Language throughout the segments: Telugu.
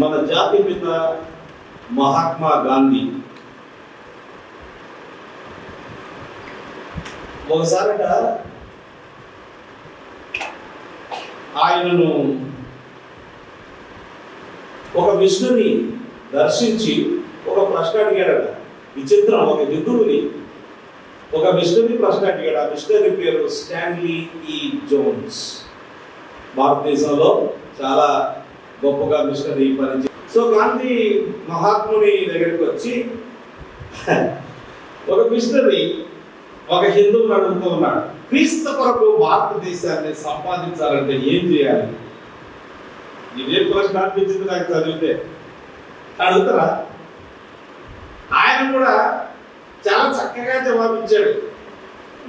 మన జాతిపిత మహాత్మా గాంధీ ఒకసారట ఆయనను ఒక మిషనరీ దర్శించి ఒక ప్రశ్న అడిగాడట. విచిత్రం, ఒక హిందువుని ఒక మిషనరీ ప్రశ్న అడిగాడు. ఆ మిషనరీ పేరు స్టాన్లీ ఈ జోన్స్. భారతదేశంలో చాలా గొప్పగా మిషనరీ పనిచేసి, సో గాంధీ మహాత్ముని దగ్గరికి వచ్చి ఒక మిషనరీ ఒక హిందువుని అడుగుతూ ఉన్నాడు, క్రీస్తు కొరకు భారతదేశాన్ని సంపాదించాలంటే ఏం చేయాలి? ఇదే ప్రశ్న అనిపించింది నాకు చదివితే. అడుగుతారా? ఆయన కూడా చాలా చక్కగా జవాబిచ్చాడు.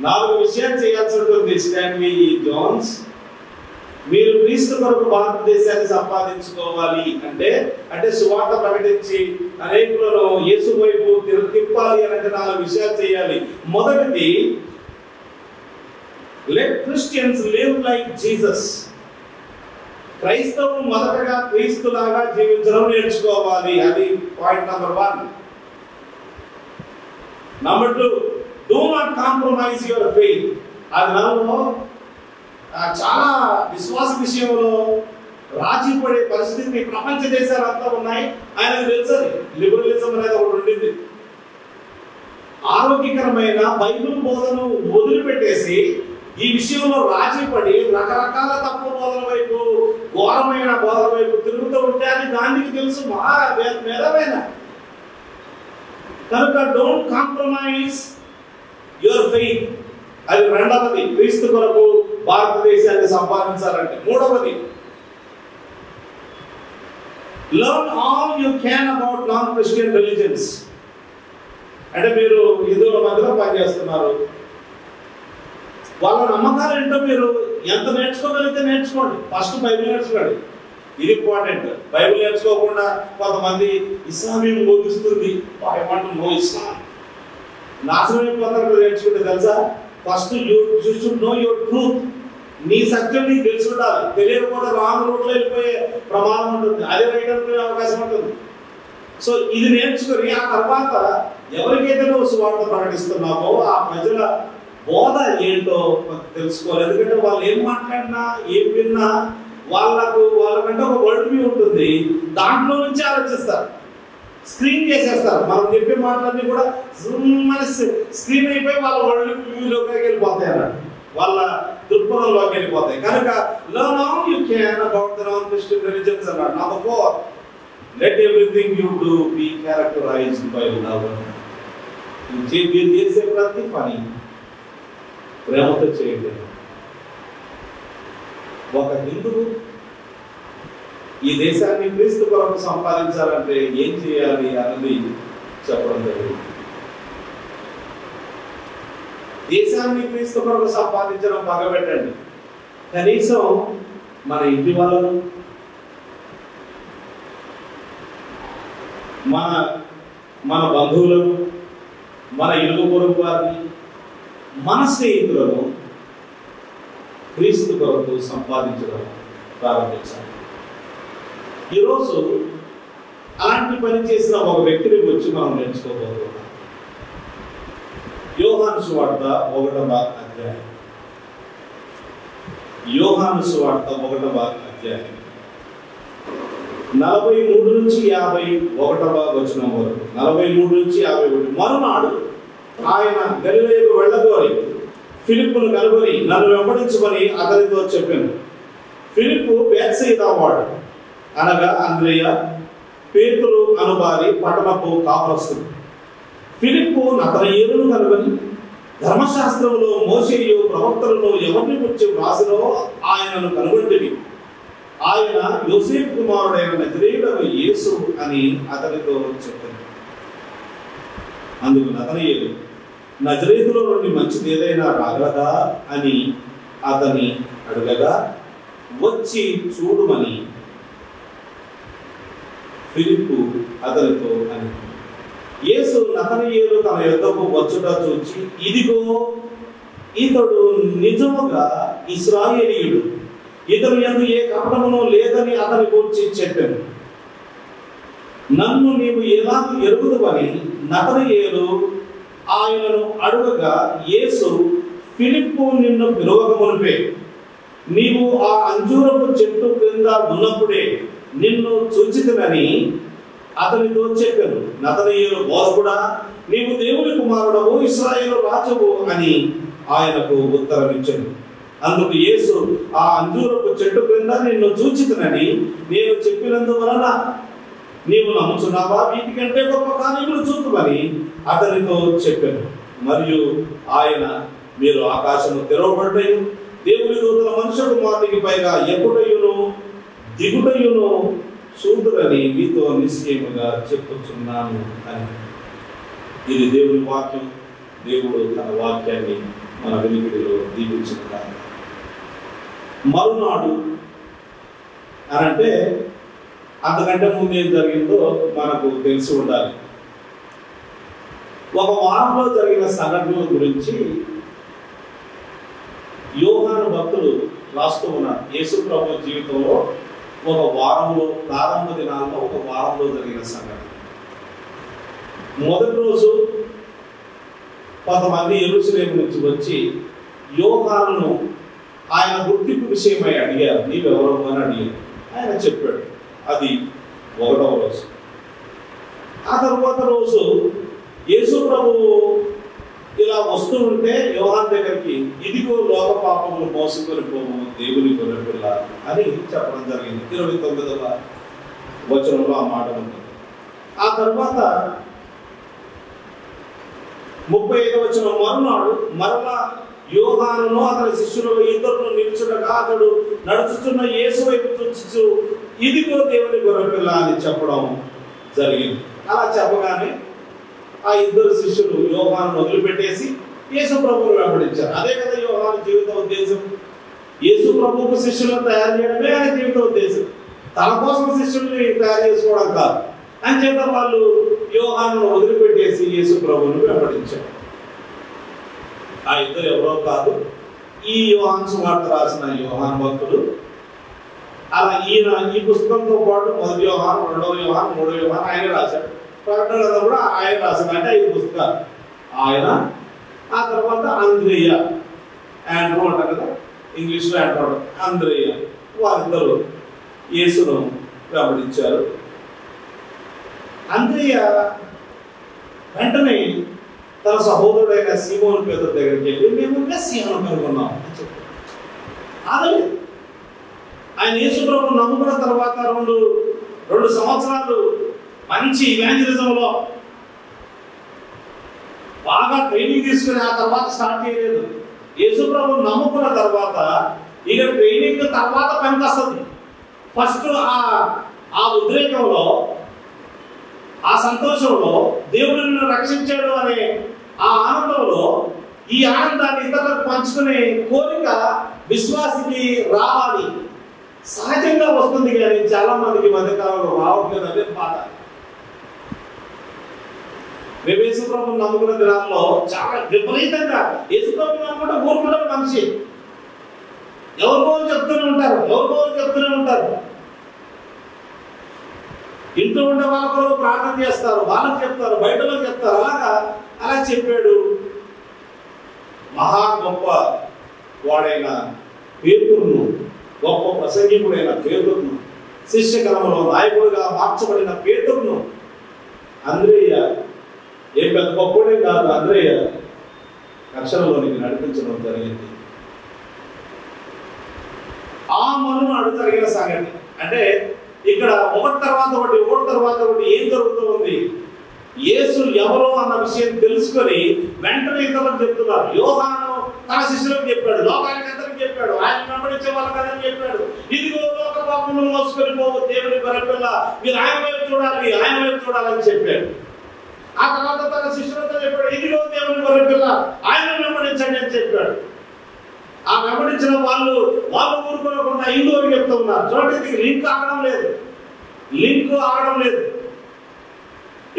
4 విషయాలు చేయాల్సి ఉంటుంది స్టాన్లీ జోన్స్. మీరు క్రీస్తు కొరకు భారతదేశాన్ని సంపాదించుకోవాలి అంటే సువార్త ప్రకటించి అనేకులను యేసు వైపు తిప్పాలి అంటే 4 విషయాలు చేయాలి. మొదటిది, let Christians live like Jesus. క్రైస్తవులు మొదటగా క్రీస్తులాగా జీవించడం నేర్చుకోవాలి. అది point number 1. Number 2, do not compromise your faith. అది నాలో చాలా విశ్వాస విషయంలో రాజీ పడే పరిస్థితి ప్రపంచ దేశాలంతా ఉన్నాయి. ఆయనకు తెలుసు లిబరలిజం అనేది ఒకటి ఉండింది. ఆరోగ్యకరమైన బైబిల్ బోధను వదిలిపెట్టేసి ఈ విషయంలో రాజీ పడి రకరకాల తప్పు బోధన వైపు, ఘోరమైన బోధన వైపు తిరుగుతూ ఉంటే అని గాంధీకి తెలుసు. మేధమైన కనుక డోంట్ కాంప్రమైజ్ యువర్ ఫెయిత్. అది రెండవది, క్రీస్తు కొరకు భారతదేశాన్ని సంపాదించాలంటే. మూడవది, learn all you can about non Christian religions. అంటే మీరు హిందువుల మధ్యలో పనిచేస్తున్నారు, వాళ్ళ నమ్మకాలు ఏంటో మీరు ఎంత నేర్చుకోగలిగితే నేర్చుకోండి. ఫస్ట్ బైబిల్ నేర్చుకోండి, ఇది ఇంపార్టెంట్. బైబిల్ నేర్చుకోకుండా కొంతమంది ఇస్లామీం బోధిస్తుంది, నో ఇస్లాం, నాశనం అయిపోతారు నేర్చుకుంటే. తెలుసా, first you should know your truth. నీ సత్యం నీకు తెలిసి ఉండాలి. తెలియకపోతే రాంగ్ రూట్లో వెళ్ళిపోయే ప్రమాదం ఉంటుంది, అదే రైట్ అనుకునే అవకాశం ఉంటుంది. సో ఇది నేర్చుకుని ఆ తర్వాత ఎవరికైతే నువ్వు సువార్త ప్రకటిస్తున్నావో ఆ ప్రజల బోధ ఏంటో తెలుసుకోవాలి. ఎందుకంటే వాళ్ళు ఏం మాట్లాడినా ఏం విన్నా వాళ్ళకంటే ఒక వరల్డ్ వ్యూ ఉంటుంది. దాంట్లో నుంచి ఆలోచిస్తారు, స్క్రీన్ చేసేస్తారు. మనం చెప్పే మాటలన్నీ కూడా స్క్రీన్ అయిపోయి వాళ్ళ వరల్డ్ వ్యూలోకి వెళ్ళిపోతాయి అన్నట్టు, వాళ్ళ దృక్పథంలోకి వెళ్ళిపోతాయి. కనుక learn all you can about the non-Christian religions అన్నాడు. Number 4, let everything you do be characterized by love. మీరు చేసే ప్రతి పని ప్రేమతో చేయండి. ఒక హిందువు ఈ దేశాన్ని క్రీస్తు కొరకు సంపాదించాలంటే ఏం చేయాలి అన్నది చెప్పడం జరిగింది. దేశాన్ని క్రీస్తు కొరకు సంపాదించడం పగబెట్టండి. కనీసం మన ఇంటి వాళ్ళను, మన బంధువులను, మన ఇరుగు పొరుగు వారిని, మన స్నేహితులను క్రీస్తు కొరకు సంపాదించడం ప్రారంభించాలి. ఈరోజు అలాంటి పని చేసిన ఒక వ్యక్తిని వచ్చి మనం నేర్చుకోబోతున్నాం. యోహాను సువార్త 1వ అధ్యాయం. యోహాను సువార్త 1వ అధ్యాయం 43 నుంచి 51వ వచనం వరకు. 43 నుంచి 51. మరునాడు ఆయన గలిలయకు వెళ్ళగోరి ఫిలిప్పును కనుగొని నన్ను వెంబడించమని అతనితో చెప్పాను. ఫిలిప్పు బేత్సయిదా వాడు, అనగా అంద్రేయ, పేతురు అనువారి పట్టణపు కాపురస్తుడు. ఫిలిప్పు నతనయేలును కనుగొని ధర్మశాస్త్రములో మోషేయు ప్రవక్తలను ఎవరిని గురించి వ్రాసినో ఆయనను కనుగొంటివి. ఆయన యోసేపు కుమారుడైన నజరేయుడగు యేసు అని అతనితో చెప్పాను. అందుకు నతనయేలు, నజరేతులో నుండి మంచిది ఏదైనా రాగలదా అని అతని అడగగా, వచ్చి చూడుమని ఫిలిప్పు అతనితో అని. యేసు నతనయేలు తన యొద్దకు వచ్చుట చూచి, ఇదిగో ఇతడు నిజముగా ఇశ్రాయేలీయుడు, ఇతడు యందు ఏ కపటమును లేదని అతని గురించి చెప్పాను. నన్ను నీవు ఎలా ఎరుగుదువని నతనయేలు ఆయనను అడుగగా, యేసు, ఫిలిప్పు నిన్ను పిలువక మునిపే నీవు ఆ అంజూరపు చెట్టు క్రింద ఉన్నప్పుడే నిన్ను చూచితినని అతనితో చెప్పాను. నతనయేలు, బోధకుడా, నీవు దేవుని కుమారుడవు, ఇశ్రాయేలు రాజువు అని ఆయనకు ఉత్తరమిచ్చాను. అందుకు యేసు, ఆ అంజూరపు చెట్టు క్రింద నిన్ను చూచితినని నేను చెప్పినందువలన నీవు నమ్ముచున్నావా? వీటికంటే గొప్ప కార్యములు చూపుమని అతనితో చెప్పాను. మరియు ఆయన, మీరు ఆకాశము తెరవబడ్డయు దేవుని దూతల మనుష్య కుమారునికి పైగా ఎక్కుటయును దిగుటయును చూదురని మీతో నిశ్చయముగా చెప్పుచున్నాను అని. ఇది దేవుని వాక్యం. దేవుడు తన వాక్యాన్ని మన వెలుగుడిలో దీవించుకున్నాడు. మరునాడు అనంటే అంతకంటే ముందు ఏం జరిగిందో మనకు తెలిసి ఉండాలి. ఒక వారంలో జరిగిన సంఘటనల గురించి యోహాను భక్తులు రాస్తూ ఉన్నారు. యేసు ప్రభు జీవితంలో ఒక వారంలో, ప్రారంభ దినాల్లో ఒక వారంలో జరిగిన సంఘటన. మొదటి రోజు కొంతమంది యెరూషలేము నుంచి వచ్చి యోహానును ఆయన గుర్తింపు విషయమై అడిగారు. నీవెవరు అని అడిగారు. ఆయన చెప్పాడు. అది 1వ రోజు. ఆ తర్వాత రోజు యేసు ప్రభు ఇలా వస్తూ ఉంటే యోహాను దగ్గరికి, ఇదిగో లోక పాపములు మోసుకొని పోము దేవుని గొర్రెపిల్ల అని చెప్పడం జరిగింది. 29వ వచనంలో ఆ మాట ఉంది. ఆ తర్వాత 35వ వచనం, మరునాడు మరలా యోహానును అతని శిష్యులు ఇద్దరు నిలుచుండగా అతడు నడుచుతున్న యేసు వైపు చూస్తూ, ఇదిగో దేవుని గొర్రెపిల్ల అని చెప్పడం జరిగింది. అలా చెప్పగానే ఆ ఇద్దరు శిష్యులు యోహాను వదిలిపెట్టేసి యేసు ప్రభువును వెంబడించారు. అదే కదా యోహాను జీవిత ఉద్దేశం. యేసు ప్రభువుకు శిష్యులను తయారు చేయడమే ఆయన జీవిత ఉద్దేశం. తన కోసం శిష్యుల్ని తయారు చేసుకోవడం కాదు. అంచేత వాళ్ళు యోహాను వదిలిపెట్టేసి యేసు ప్రభువును వెంబడించారు. ఆ ఇద్దరు ఎవరో కాదు, ఈ యోహాను సువార్త రాసిన యోహాను భక్తులు. అలా ఈయన ఈ పుస్తకంతో పాటు 1వ యోహాను, 2వ యోహాను, 3వ యోహాను ఆయన రాశాడు. ప్రకటనలో కూడా ఆయన రాశాడు. అంటే 5 పుస్తకాలు ఆయన. ఆ తర్వాత అంద్రేయ, ఆండ్రూ అంటారు కదా ఇంగ్లీష్లో, అంద్రేయ, వారిద్దరు యేసును వెంబడించారు. అంద్రేయ వెంటనే తన సహోదరుడైన సీమోను పేతురు దగ్గరికి వెళ్ళి, మేము మెస్సీయను కనుగొన్నాం అని చెప్పారు. అదే ఆయన యేసు ప్రభువును నమ్ముకున్న తర్వాత రెండు సంవత్సరాలు మంచి ఇవాంజలిజంలో బాగా ట్రైనింగ్ తీసుకుని ఆ తర్వాత స్టార్ట్ చేయలేదు. యేసు ప్రభువును నమ్ముకున్న తర్వాత ఇక ట్రైనింగ్ తర్వాత పనికి వస్తుంది. ఫస్ట్ ఆ ఉద్రేకంలో, ఆ సంతోషంలో, దేవుడు నిన్ను రక్షించాడు అనే ఆ ఆనందంలో ఈ ఆనందాన్ని ఇతరులకు పంచుకునే కోరిక విశ్వాసికి రావాలి. సహజంగా వస్తుంది, కానీ చాలా మందికి మధ్యకాలంలో రావట్లేదు. అదే బాధ. మేము యేసుప్రభువును నమ్ముకున్న దినాల్లో చాలా విపరీతంగా యేసుప్రభువును నమ్ముకుంటే ఊరుకుంటే మనిషి ఎవరికో చెప్తూనే ఉంటారు. ఇంట్లో ఉండే వాళ్ళకు ప్రార్థన చేస్తారు, వాళ్ళకి చెప్తారు, బయటలో చెప్తారు. అలా చెప్పాడు మహా గొప్ప వాడైన పేతురును, గొప్ప ప్రసంగికుడైన పేతురును, శిష్యకర్మలో నాయకుడిగా మార్చబడిన పేతురును అంద్రేయ ఏం పెద్ద గొప్పడే కాదు. అంద్రేయ రక్షణలోనికి నడిపించడం జరిగింది. ఆ మరునాడు జరిగిన సంగతి అంటే ఇక్కడ ఒకటి తర్వాత ఒకటి ఏం జరుగుతూ ఉంది. యేసు ఎవరో అన్న విషయం తెలుసుకొని వెంటనే ఇతరులకు చెప్తున్నారు. యోహాను తన శిష్యులకు చెప్పాడు, లోకానికి అందరికి చెప్పాడు, ఆయన వెంబడించే వాళ్ళకి అందరికి చెప్పాడు, ఇదిగో లోక పాపములు మోసుకొని పోవు దేవుని గొర్రెపిల్ల, మీరు ఆయన వైపు చూడాలని చెప్పాడు. ఆ తర్వాత తన శిష్యులతో చెప్పాడు, ఇదిగో దేవుని గొర్రెపిల్ల, ఆయన వెంబడించండి అని చెప్పాడు. ఆ వెంబడించిన వాళ్ళు ఊరుకోకుండా ఇందులో చెప్తూ ఉన్నారు. చూడండి, లింక్ ఆగడం లేదు.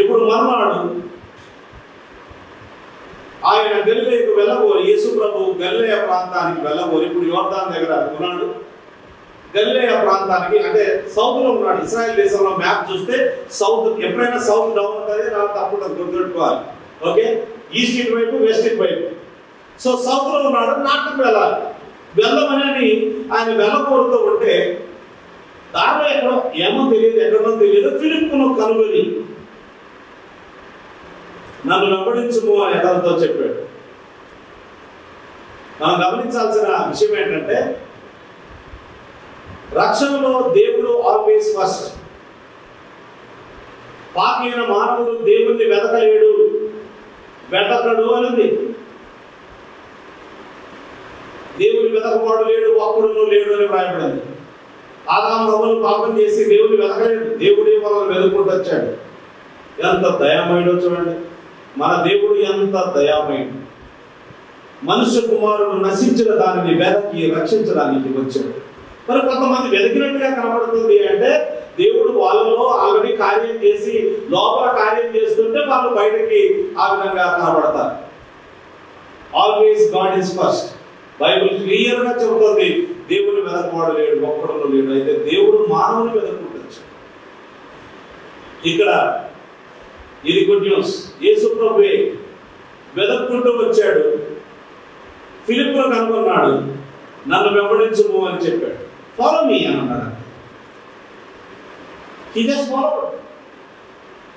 ఇప్పుడు మర్నాడు ఆయన గలిలయకు వెళ్ళబోరు. యేసు ప్రభు గలిలయ ప్రాంతానికి వెళ్ళబోరు. ఇప్పుడు యోర్దాను దగ్గర ఉన్నాడు. గలిలయ ప్రాంతానికి, అంటే సౌత్ లో ఉన్నాడు. ఇస్రాయల్ దేశంలో మ్యాప్ చూస్తే సౌత్, ఎప్పుడైనా సౌత్ డౌన్ ఉంటుంది, నాకు తప్పుడు గుర్తుపెట్టుకోవాలి. ఓకే, ఈస్ట్ ఇటువైపు, వెస్ట్ ఇటువైపు. సో సౌత్ లో ఉన్నాడు, నార్త్కి వెళ్ళాలి. వెళ్ళమని ఆయన వెళ్ళకూడదు ఉంటే దారిలో ఎక్కడో ఏమో తెలియదు, ఎక్కడో తెలియదు, ఫిలిప్పును కనుగొని నన్ను వెంబడించుము అని అతనితో చెప్పాడు. మనం గమనించాల్సిన విషయం ఏంటంటే, రక్షణలో దేవుడు ఆల్వేస్ ఫస్ట్. పాపి అయిన మానవుడు దేవుణ్ణి వెతకలేడు, వెతకడు అని. దేవుని వెతకవాడు లేడు, ఒక్కడును లేడు అని వ్రాయబడింది. ఆదాము హవ్వలు పాపం చేసి దేవుని వెతకలేదు, దేవుడే మనల్ని వెతుక్కుంటూ వచ్చాడు. ఎంత దయామయుడో చూడండి, మన దేవుడు ఎంత దయామయుడు. మనుష్య కుమారుడు నశించిన దానిని వెతకి రక్షించడానికి వచ్చాడు. మరి కొంతమంది వెతికినట్టుగా కనబడుతుంది అంటే, దేవుడు వాళ్ళలో ఆల్రెడీ కార్యం చేసి లోపల కార్యం చేస్తుంటే వాళ్ళు బయటకి ఆ విధంగా కనబడతారు. Always God is first. Bible clear గా చెబుతుంది, దేవుని వెతకవాడు లేడు, ఒక్కడు లేడు. అయితే దేవుడు మానవుని వెతుక్కుంటూ. ఇక్కడ ఇది గుడ్ న్యూస్. యేసు ప్రభువే వెతుక్కుంటూ వచ్చాడు, ఫిలిప్పును కనుగొన్నాడు, నన్ను వెంబడించుము అని చెప్పాడు. ఫాలో మీ అని అన్నాడు. He just followed.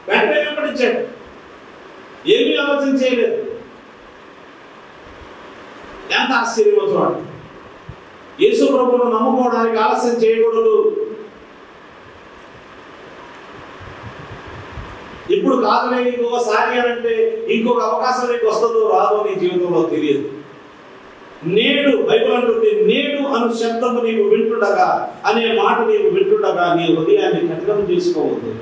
వెంటనే వెంబడించాడు, ఏమీ ఆలోచన చేయలేదు. ఎంత ఆశ్చర్యమో చూడండి. యేసు ప్రభువును నమ్ముకోవడానికి ఆలస్యం చేయకూడదు. ఇప్పుడు కాదులే, ఇంకొకసారి అని అంటే ఇంకొక అవకాశం నీకు వస్తుందో రాదో నీ జీవితంలో తెలియదు. నేడు బైబిల్ అంటుంది, నేడు అను శబ్దము నీవు వింటుండగా, అనే మాట నీవు వింటుండగా నీ హృదయాన్ని కఠినం చేసుకోవద్దు.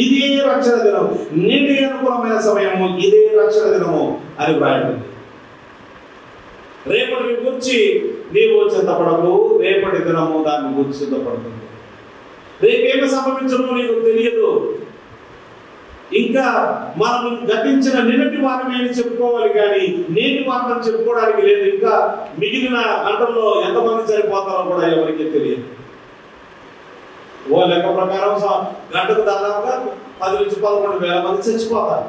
ఇదే రక్షణ దినం, నేటి అనుకూలమైన సమయము, ఇదే రక్షణ దినము అని వ్రాయబడింది. రేపటి గురించి నీవు సిద్ధపడవు, రేపటి దినము దాన్ని గురించి సిద్ధపడుతుంది. రేపేమి సంభవించడమో నీకు తెలియదు. ఇంకా మనం గతించిన నిన్నటి వారమే అని చెప్పుకోవాలి, కానీ నేటి వారం చెప్పుకోవడానికి లేదు. ఇంకా మిగిలిన గంటల్లో ఎంతమంది చనిపోతారో కూడా ఎవరికి తెలియదు. ఓ లెక్క ప్రకారం గంటకు దాదాపుగా 10 నుంచి 11 వేల మంది చచ్చిపోతారు.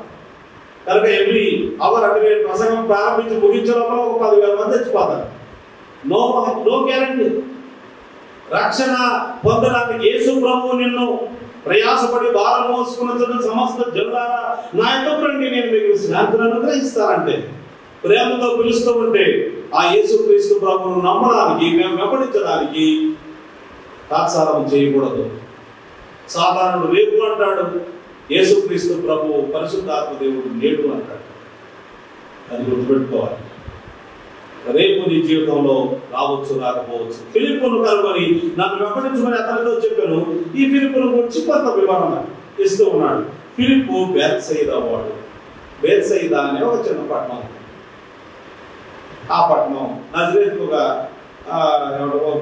కనుక ఎవ్రీ అవర్, అంటే నేను ప్రసంగం ప్రారంభించి ముగించే లోపల ఒక 10,000 మంది చచ్చిపోతారు. No guarantee. రక్షణ పొందడానికి యేసు ప్రభువు నిన్ను ప్రయాసపడి భారం మోసుకున్న సమస్త జనులారా నా యొద్దకు రండి, నేను మీకు విశ్రాంతిని అనుగ్రహిస్తానంటే, ప్రేమతో పిలుస్తూ ఉంటే ఆ యేసు క్రీస్తు ప్రభువును నమ్మడానికి, మేము వెంబడించడానికి తాత్సారం చేయకూడదు. సాధారణ రేపు అంటాడు, యేసు క్రీస్తు ప్రభువు పరిశుద్ధాత్మ దేవుడు నేడు అంటాడు. అది గుర్తుపెట్టుకోవాలి. రేపు నీ జీవితంలో రావచ్చు, రాకపోవచ్చు. ఫిలిప్పును కనుగొని నన్ను వెంబడించమని అతనితో చెప్పాను. ఈ ఫిలిప్పును గురించి కొంత వివరణ ఇస్తూ ఉన్నాడు. ఫిలిప్పు బేత్సయిదా వాడు. బేత్సయిదా అనే ఒక చిన్న పట్టణం. ఆ పట్టణం నజరేతుగా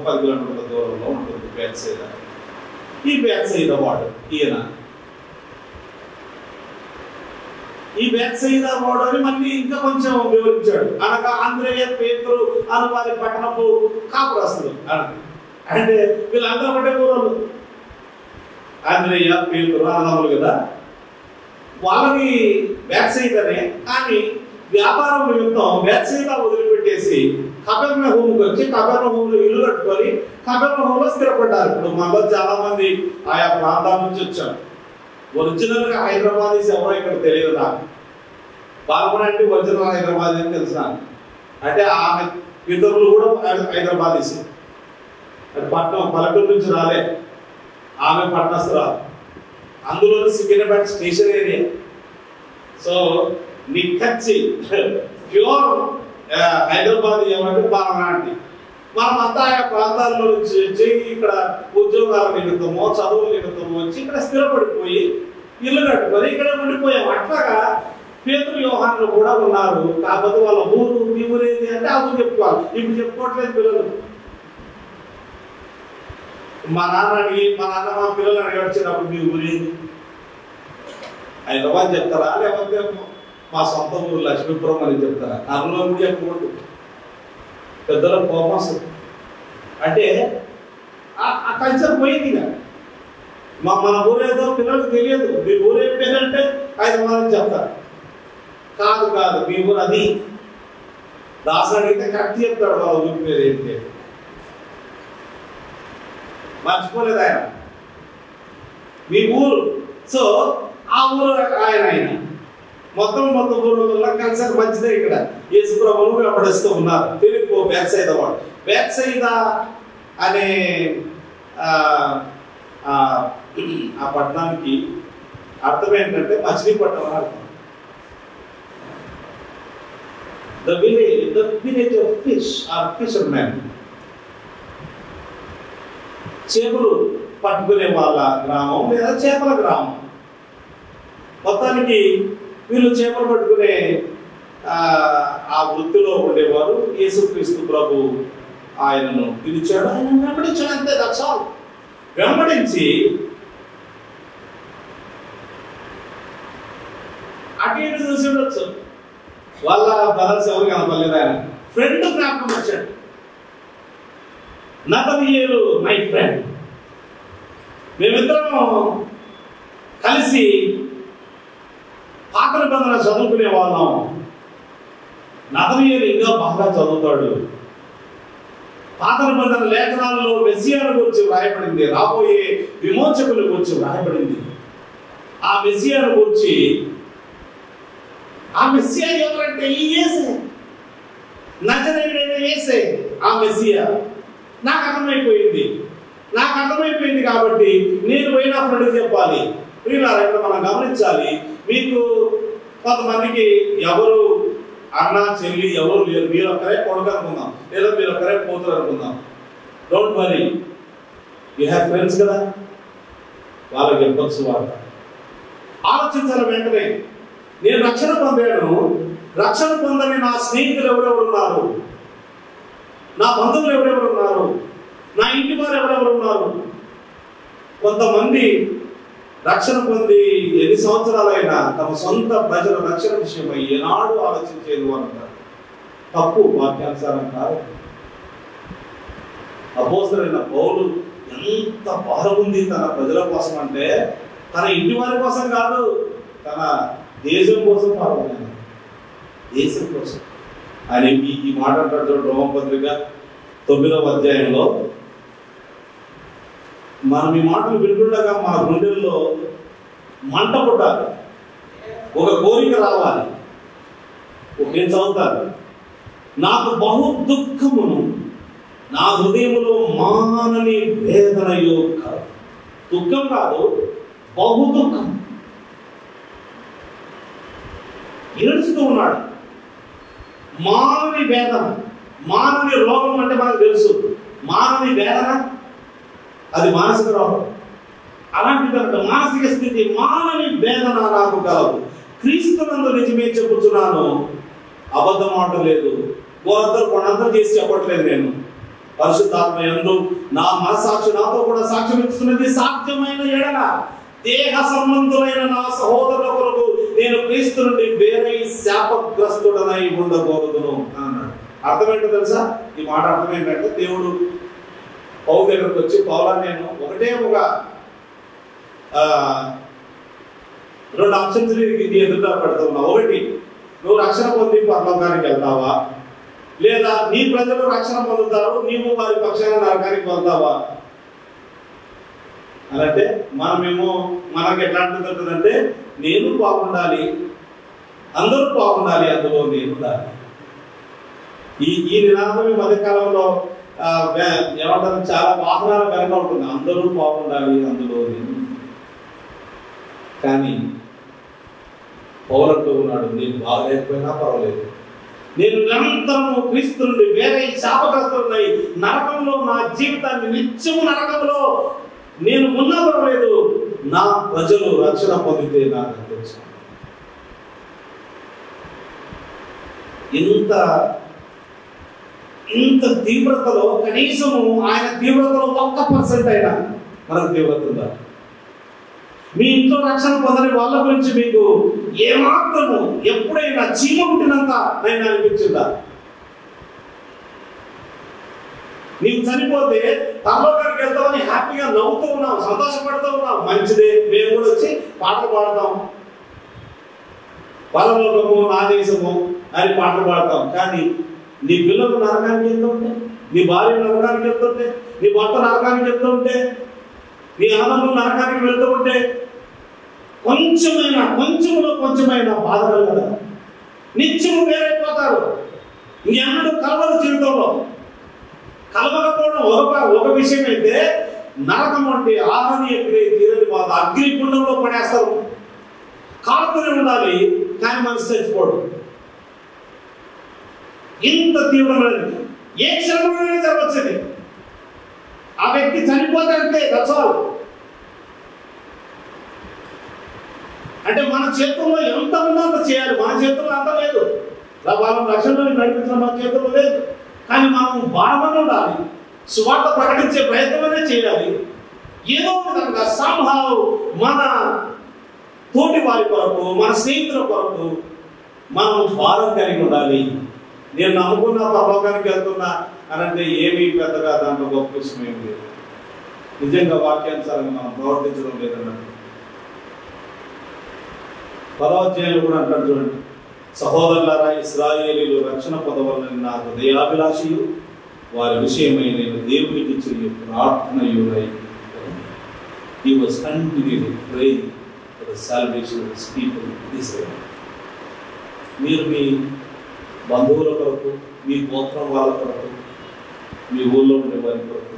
10 కిలోమీటర్ల దూరంలో ఉంటుంది బేత్సయిదా. ఈ బేత్సయిదా వాడు ఈయన. ఈ బేత్సయిదా వాడు అని మళ్ళీ ఇంకా కొంచెం వివరించాడు. అనగా అంద్రేయ, పేతురు అను వారి పట్టణపు కాపురస్తులు. అంటే వీళ్ళందరూ ఒకటే ఊరు. అంద్రేయ, పేతురు అన్నదమ్ములు కదా. వాళ్ళని బేత్సయిదానే, కానీ వ్యాపారం నిమిత్తం బేత్సయిదా వదిలిపెట్టేసి కపెర్నహూముకి వచ్చి కపెర్నహూములో ఇల్లు కట్టుకొని కపెర్నహూములో స్థిరపడ్డారు. ఇప్పుడు మనలో చాలా మంది ఆయా ప్రాంతాల నుంచి వచ్చారు. ఒరిజినల్ గా హైదరాబాదీస్ ఎవరో ఇక్కడ తెలియదు నాకు. బాలమణ అంటే ఒరిజినల్ హైదరాబాద్ అని తెలుసు నాకు. అంటే ఆమె ఇతరులు కూడా హైదరాబాదీస్. పట్నం పల్లెటూరు నుంచి రాలే, ఆమె పట్టణస్తురాలు. అందులో సికింద్రాబాద్ స్టేషన్ ఏరియా. సో నిక్కచ్చి ప్యూర్ హైదరాబాద్ ఏమంటే బాలమణ అంటే. మనమంతా ఆయా ప్రాంతాల్లో నుంచి వచ్చి ఇక్కడ ఉద్యోగాల నిమిత్తమో చదువుల నిమిత్తమో వచ్చి ఇక్కడ స్థిరపడిపోయి ఇల్లు కట్టుకొని ఇక్కడ ఉండిపోయాం. అట్లాగా పేతురు, యోహానులు కూడా ఉన్నారు. కాకపోతే వాళ్ళ ఊరు, మీ ఊరేది అంటే ఆ ఊరు చెప్పుకోవాలి. ఇప్పుడు చెప్పుకోవట్లేదు పిల్లలు. మా నాన్న మా పిల్లలు అడిగొచ్చినప్పుడు మీ ఊరేది, హైదరాబాద్ చెప్తారా, లేకపోతే మా సొంత ఊరు లక్ష్మీపురం అని చెప్తారా? కర్నూలు చెప్పకూడదు, పెద్దల కోపం. అంటే ఆ కల్చర్ పోయింది. ఇక మన ఊరేదో పిల్లలకు తెలియదు. మీ ఊరు ఏం పేరంటే హైదరాబాద్ అని చెప్తారు. కాదు కాదు, మీ ఊరు అది. దాసు అడిగితే కరెక్ట్ చెప్తాడు వాళ్ళ ఊరి పేరు ఏంటి. మర్చిపోలేదు ఆయన మీ ఊరు. సో ఆ ఊరు ఆయన మొత్తం ఊరు కల్చర్ మంచిదే. ఇక్కడ యేసు ప్రభువును వెంబడిస్తూ ఉన్నారు. ఫిలిప్పు బేత్సైదా వాడు. బేత్సైదా అనే ఆ పట్టణానికి అర్థం ఏంటంటే మచిలీపట్నం అని అర్థం. The village of fish or fishermen. చేపలు పట్టుకునే వాళ్ళ గ్రామం లేదా చేపల గ్రామం. మొత్తానికి వీళ్ళు చేపలు పట్టుకునే ఆ వృత్తిలో ఉండేవారు. యేసుక్రీస్తు ప్రభు ఆయనను పిలిచాడు, ఆయన వెంబడించాడు. అంతే, దట్స్ ఆల్. వెంబడించి అటు ఇటు చూసి ఉండొచ్చు. వాళ్ళ బ్రదర్స్ ఎవరు కనపడలేదు. ఆయన ఫ్రెండ్ జ్ఞాపకం వచ్చాడు. నతనీయేలు మై ఫ్రెండ్, మేమిద్దరం కలిసి పాత నిబంధన చదువుకునే వాళ్ళం. నతనీయేలు ఇంకా బాగా చదువుతాడు. పాత నిబంధన లేఖనాలలో మెస్సియాను గురించి వ్రాయబడింది, రాబోయే విమోచకుల గురించి వ్రాయబడింది. ఆ మెస్సియాను గురించి, ఆ మెస్సియా ఎవరంటే ఈ యేసే, నజరేయుడైన యేసే ఆ మెస్సియా. నాకు అర్థమైపోయింది కాబట్టి నేను పోయిన ఫ్రెండ్కి చెప్పాలి. ప్రియులారా, ఇక్కడ మనం గమనించాలి. మీకు కొంతమందికి ఎవరు అన్న చెల్లి ఎవరు లేరు. మీరు ఒక్కరే కొడుకు అనుకుందాం, లేదా మీరు ఒక్కరే కూతురు అనుకుందాం. Don't worry, you have friends కదా, వాళ్ళకి చెప్పచ్చు. వాళ్ళు ఆలోచించాలి వెంటనే. నేను రక్షణ పొందాను, రక్షణ పొందని నా స్నేహితులు ఎవరెవరు ఉన్నారు, నా బంధువులు ఎవరెవరు ఉన్నారు, నా ఇంటి వారు ఎవరెవరు ఉన్నారు. కొంతమంది రక్షణ పొంది ఎన్ని సంవత్సరాలైనా తమ సొంత ప్రజల రక్షణ విషయమై ఏనాడు ఆలోచించేది అంటారు. తప్పు, వాక్యానుసారం కాదు. అపోస్తలుడైన పౌలు ఎంత భారం ఉంది తన ప్రజల కోసం అంటే, తన ఇంటి వారి కోసం కాదు, తన దేశం కోసం పాల్గొన్నాను. దేశం కోసం ఆయన ఈ మాట అంటాడు. రోమపత్రిక 9వ అధ్యాయంలో మనం ఈ మాటలు వింటుండగా మన గుండెల్లో మంట పుట్టాలి, ఒక కోరిక రావాలి. నేను చదువుతాను. నాకు బహు దుఃఖమును నా హృదయములో మానని వేదనయో కాదు. దుఃఖం కాదు, బహు దుఃఖం. ఏడుస్తూ ఉన్నాడు. మానని వేదన, మానని రోగం అంటే మనకు తెలుసు. మానని వేదన అది మానసిక రోగం. అలాంటి మానసిక స్థితి, మానని వేదన నాకు కలదు. క్రీస్తునందు నిజమే చెప్పుచున్నాను, అబద్ధం ఆడలేదు. గోరంతలు కొనంతలు చేసి చెప్పట్లేదు. నేను పరిశుద్ధాత్మ యందు నా మనసాక్షి నాతో కూడా సాక్ష్యం ఇస్తున్నది. సాధ్యమైన ఎడల దేహ సంబంధులైన నా సహోదరుల కొరకు నేను క్రీస్తు నుండి వేరే శాపగ్రస్తుడనై ఉండకూడదును అన్నాడు. అర్థం ఏంటో తెలుసా? ఈ మాట అర్థం ఏంటంటే, దేవుడు పౌలు దగ్గరకు వచ్చి, పౌలా నేను ఒకటే ఒక 2 ఆప్షన్స్ నీ ఎదుట పెడుతున్నా. ఒకటి, నువ్వు రక్షణ పొంది పరలోకానికి వెళ్తావా, లేదా నీ ప్రజలు రక్షణ పొందుతారు, నీవు వారి పక్షాన నరకానికి వెళ్తావా అని అంటే, మనమేమో మనకు ఎట్లాంటిది ఉంటుందంటే, నేను బాగుండాలి, అందరూ బాగుండాలి, అందులో నేను ఉండాలి. ఈ నినాదం ఈ మధ్యకాలంలో ఏమంటారు, చాలా వాహనాల వెనక ఉంటుంది. అందరూ బాగుండాలి, అందులో నేను. కానీ పౌలంటూ ఉన్నాడు, నేను బాగలేకపోయినా పర్వాలేదు, నేను నిరంతరము క్రీస్తు నుండి వేరే శాపగ్రస్తులున్నాయి, నరకంలో నా జీవితాన్ని నిత్యము నరకంలో నేను ఉన్నా పర్వాలేదు, నా ప్రజలు రక్షణ పొందితే నాకు తెలుసు. ఇంత తీవ్రతలో, కనీసము ఆయన తీవ్రతలో 1% అయినా మనకు తీవ్రత ఉందా? మీ ఇంట్లో రక్షణ పొందని వాళ్ళ గురించి మీకు ఏమాత్రము ఎప్పుడైనా చీమ పుట్టినంత నేను అనిపించిందా? నీవు చనిపోతే పరలోకానికి వెళ్తామని హ్యాపీగా నవ్వుతూ ఉన్నాం, సంతోషపడుతూ ఉన్నాం. మంచిదే, మేము కూడా వచ్చి పాటలు పాడతాం, పరలోకము నా దేశము అని పాటలు పాడతాం. కానీ నీ పిల్లలు నరకానికి వెళ్తుంటే, నీ భార్య నరకానికి వెళ్తుంటే, నీ భర్త నరకానికి వెళ్తుంటే, నీ అన్నదమ్ములు నరకానికి వెళ్తూ ఉంటే కొంచెమైనా బాధ కలగదా? నిత్యము వేరైపోతారు. ఇంకెన్నడూ కలవరు జీవితంలో. కలవకపోవడం ఒక విషయం అయితే, నరకం అంటే ఆరని ఎగిరే తీరని బాధ. అగ్నికుండంలో పడేస్తారు, కాలుతూనే ఉండాలి, కానీ మనసు చచ్చిపోడు. ఇంత తీవ్రమైనది ఏ క్షణంలోనే జరగచ్చింది. ఆ వ్యక్తి చనిపోతే అంటే దచ్చాలు. అంటే మన చేతుల్లో ఎంత ఉందో అంత చేయాలి. మన చేతుల్లో అంత లేదు. వాళ్ళ రక్షణలో నడిపించడం మన చేతుల్లో లేదు. కానీ మనం భావన ఉండాలి, సువార్త ప్రకటించే ప్రయత్నమే చేయాలి. ఏదో విధంగా సంభావ్ మన తోటి వారి కొరకు, మన స్నేహితుల కొరకు మనం భారం కలిగి ఉండాలి. నేను నమ్ముకున్న పరలోకానికి వెళ్తున్నా అని అంటే ఏమీ పెద్దగా దాంట్లో గొప్ప విషయం ఏమి లేదు. నిజంగా వాక్యానుసారంగా మనం ప్రవర్తించడం లేదన్నట్టు. 10వ అధ్యాయంలో కూడా అంటాడు చూడండి, సహోదరులారా, ఇశ్రాయేలీయులు రక్షణ పొందవలనని నా హృదయాభిలాషయు, వారి విషయమై నేను దేవునికి ఇచ్చిన ప్రార్థనయుడై. He was continually praying for the salvation of his people in Israel. మీరు మీ బంధువుల కొరకు, మీ గోత్రం వాళ్ళ కొరకు, మీ ఊళ్ళో ఉండే వారి కొరకు,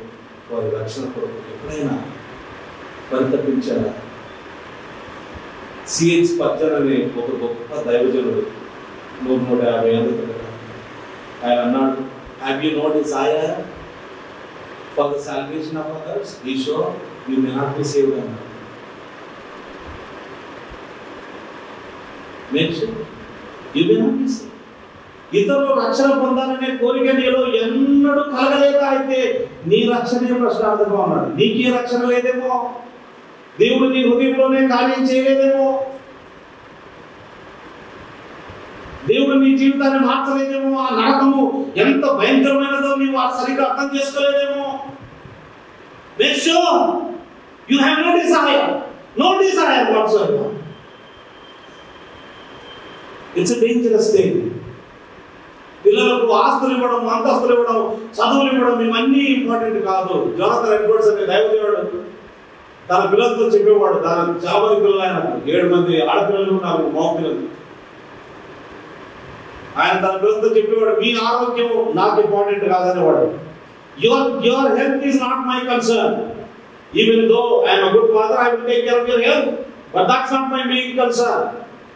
వారి రక్షణ కొరకు ఎప్పుడైనా పరితపించారా? C.H. Spurgeon అనే ఒక గొప్ప దైవజనుడు 150 ఏళ్ళ క్రితం ఆయన అన్నాడు, have you no desire for the salvation of others? Be sure you may not be saved అన్నాడు. Make sure you may not be saved. ఇతరులు రక్షణ పొందాలనే కోరిక నీలో ఎన్నడూ కలగలేదా? అయితే నీ రక్షణే ప్రశ్నార్థంగా ఉన్నాడు. నీకే రక్షణ లేదేమో, దేవుడు నీ హృదయంలోనే కార్యం చేయలేదేమో, దేవుడు నీ జీవితాన్ని మార్చలేదేమో, ఆ నరకము ఎంత భయంకరమైనదో నీవు సరిగ్గా అర్థం చేసుకోలేదేమో. Make sure you have no desire whatsoever. It's a dangerous thing. పిల్లలకు ఆస్తులు ఇవ్వడం, అంతస్తులు ఇవ్వడం, చదువులు ఇవ్వడం ఇవన్నీ ఇంపార్టెంట్ కాదు. జోనాథన్ ఎడ్వర్డ్స్ అనే దైవదేవుడు తన పిల్లలతో చెప్పేవాడు. చాలా మంది పిల్లలు, ఆయన 7 మంది ఆడపిల్లలు, 4 మగ పిల్లలు. ఆయన తన పిల్లలతో చెప్పేవాడు, మీ ఆరోగ్యం నాకు ఇంపార్టెంట్ కాదనేవాడు. Your health is not my concern. Even though I'm a good father, I will take care of your health, but that's not my main concern.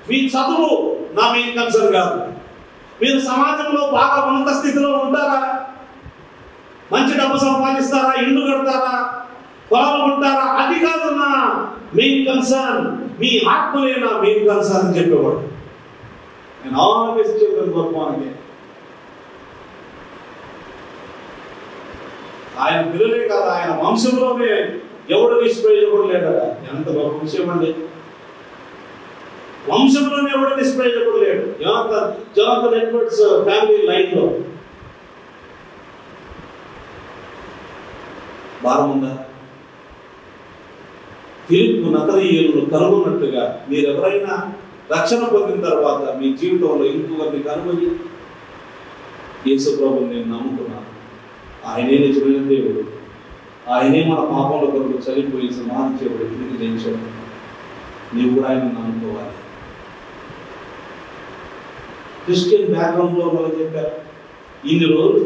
మీ చదువు నా మెయిన్ కన్సర్న్ కాదు. మీరు సమాజంలో బాగా ఉన్నత స్థితిలో ఉంటారా, మంచి డబ్బు సంపాదిస్తారా, ఇల్లు కడతారా, పొలాలు ఉంటారా, అది కాదు నా మెయిన్ కన్సర్న్. మీ ఆత్మలే నా మెయిన్ కన్సర్న్ అని చెప్పేవాడు. నేను ఆల్వేస్ చెప్పాను గొప్పవానికి. ఆయన పిల్లలే కాదు, ఆయన వంశంలోనే ఎవడు నిష్ప్రయోజకుడు లేడట. ఎంత గొప్ప విషయం అండి. వంశంలోనే ఎవడు నిష్ప్రయోజకుడు లేడు. జోనాథన్ ఎడ్వర్డ్స్ ఫ్యామిలీ లైన్ లో భారం ఉందా? ఫిలిప్పు నతనీయులను కనుగొన్నట్టుగా మీరెవరైనా రక్షణ పొందిన తర్వాత మీ జీవితంలో ఇంకొకరిని కనుగొని, యేసు ప్రభువుని నేను నమ్ముకున్నాను, ఆయనే నిజమైన దేవుడు, ఆయనే మన పాపముల కొరకు చనిపోయి సమాధి చేయబడి తిరిగి లేచాడు, నీవు కూడా ఆయన నమ్ముకోవాలి. క్రిస్టియన్ బ్యాక్గ్రౌండ్ లో మనం చెప్పారు, ఇన్ని రోజులు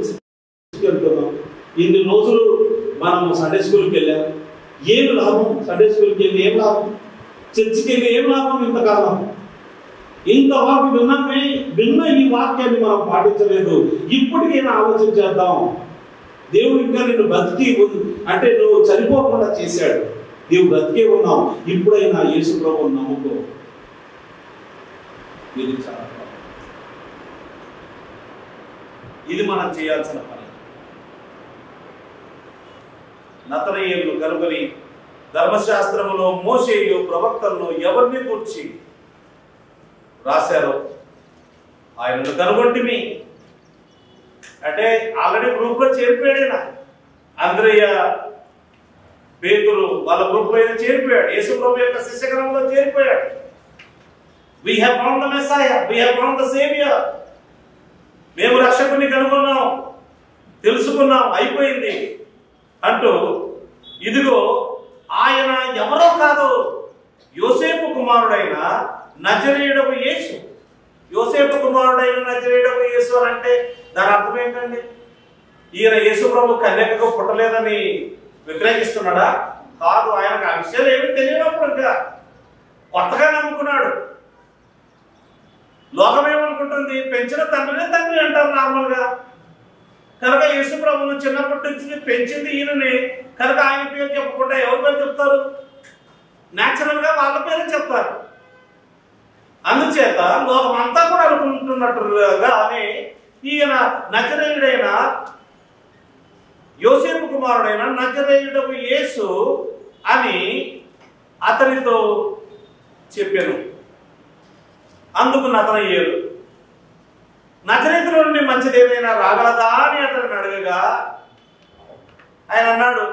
వెళ్తున్నాం, ఇన్ని రోజులు మనం సండే స్కూల్కి వెళ్ళాం, ఏమి లాభం? సండే స్కూల్కి వెళ్ళి ఏం లాభం? చర్చికి వెళ్ళి ఏం లాభం? ఇంతకాలం ఇంతవరకు విన్న ఈ వాక్యాన్ని మనం పాటించలేదు. ఇప్పటికైనా ఆలోచన చేద్దాం. దేవుడు ఇంకా నిన్ను బ్రతికి అంటే నువ్వు చనిపోకుండా చేశాడు, నీవు బ్రతికే ఉన్నావు. ఇప్పుడైనా యేసు ప్రభువుని నమ్ముకో. ఇది చాలా, ఇది మనం చేయాల్సిన పని. నతనీయులను కనుగొని ధర్మశాస్త్రములో మోషేయు ప్రవక్తలను ఎవరిని గూర్చి రాశారో ఆయనను కనుగొంటిమి. అంటే ఆల్రెడీ గ్రూప్ లో చేరిపోయాడైనా, అంద్రయ్య, పేతురు వాళ్ళ గ్రూప్లో చేరిపోయాడు. యేసు ప్రభు యొక్క శిష్యగణంలో చేరిపోయాడు. We have found the Messiah, we have found the Savior. మేము రక్షకుని కనుగొన్నాం, తెలుసుకున్నాం, అయిపోయింది అంటూ, ఇదిగో ఆయన ఎవరో కాదు, యోసేపు కుమారుడైన నజరేయుడగు యేసు. యోసేపు కుమారుడైన నజరేయుడగు యేసు అని అంటే దాని అర్థం ఏంటండి? ఈయన యేసు ప్రభు కన్యకగా పుట్టలేదని వ్యతిరేకిస్తున్నాడా? కాదు. ఆయనకు ఆ విషయాలు ఏమీ తెలియనప్పుడు ఇంకా కొత్తగా నమ్ముకున్నాడు. లోకమేమనుకుంటుంది, పెంచిన తండ్రినే తండ్రి అంటారు నార్మల్గా. కనుక యేసు ప్రభువును చిన్నప్పటి నుంచి పెంచింది ఈయనని, కనుక ఆయన పేరు చెప్పకుండా ఎవరి పేరు చెప్తారు? న్యాచురల్గా వాళ్ళ పేరు చెప్తారు. అందుచేత లోకం అంతా కూడా అనుకుంటున్నట్టుగా అని ఈయన నజరేయుడైన యోసేపు కుమారుడైన నజరేయుడగు యేసు అని అతనితో చెప్పాను. అందుకు నతనయేలు, నజరేతులో నుండి మంచిది ఏదైనా రాగలదా అని అతను అడగగా ఆయన అన్నాడు,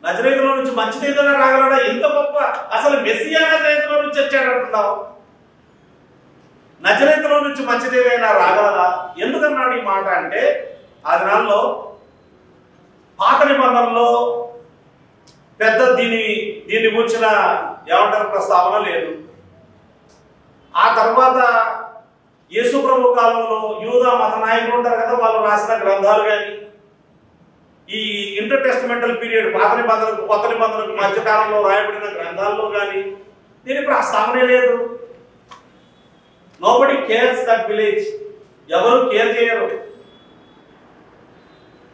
నజరేతులో నుంచి మంచిది ఏదైనా రాగలడా? ఎంత గొప్ప, అసలు మెస్సియా నజరేతులో నుంచి వచ్చాడంటున్నావు, నజరేతులో నుంచి మంచిది ఏదైనా రాగలదా? ఎందుకన్నాడు ఈ మాట అంటే, ఆ దినాల్లో పాత నిబంధనలో పెద్ద దీన్ని గురించిన ఏమంటారు ప్రస్తావన లేదు. ఆ తర్వాత యేసు ప్రభు కాలంలో యూదా మత నాయకులు ఉంటారు కదా, వాళ్ళు రాసిన గ్రంథాలు కానీ, ఈ ఇంటర్ టెస్టమెంటల్ పీరియడ్ పాత నిబంధనలకు కొత్త నిబంధనలకు మధ్యకాలంలో రాయబడిన గ్రంథాల్లో కానీ దీని ప్రస్తావనే లేదు. నోబడి కేర్స్ దట్ విలేజ్, ఎవరు కేర్ చేయరు.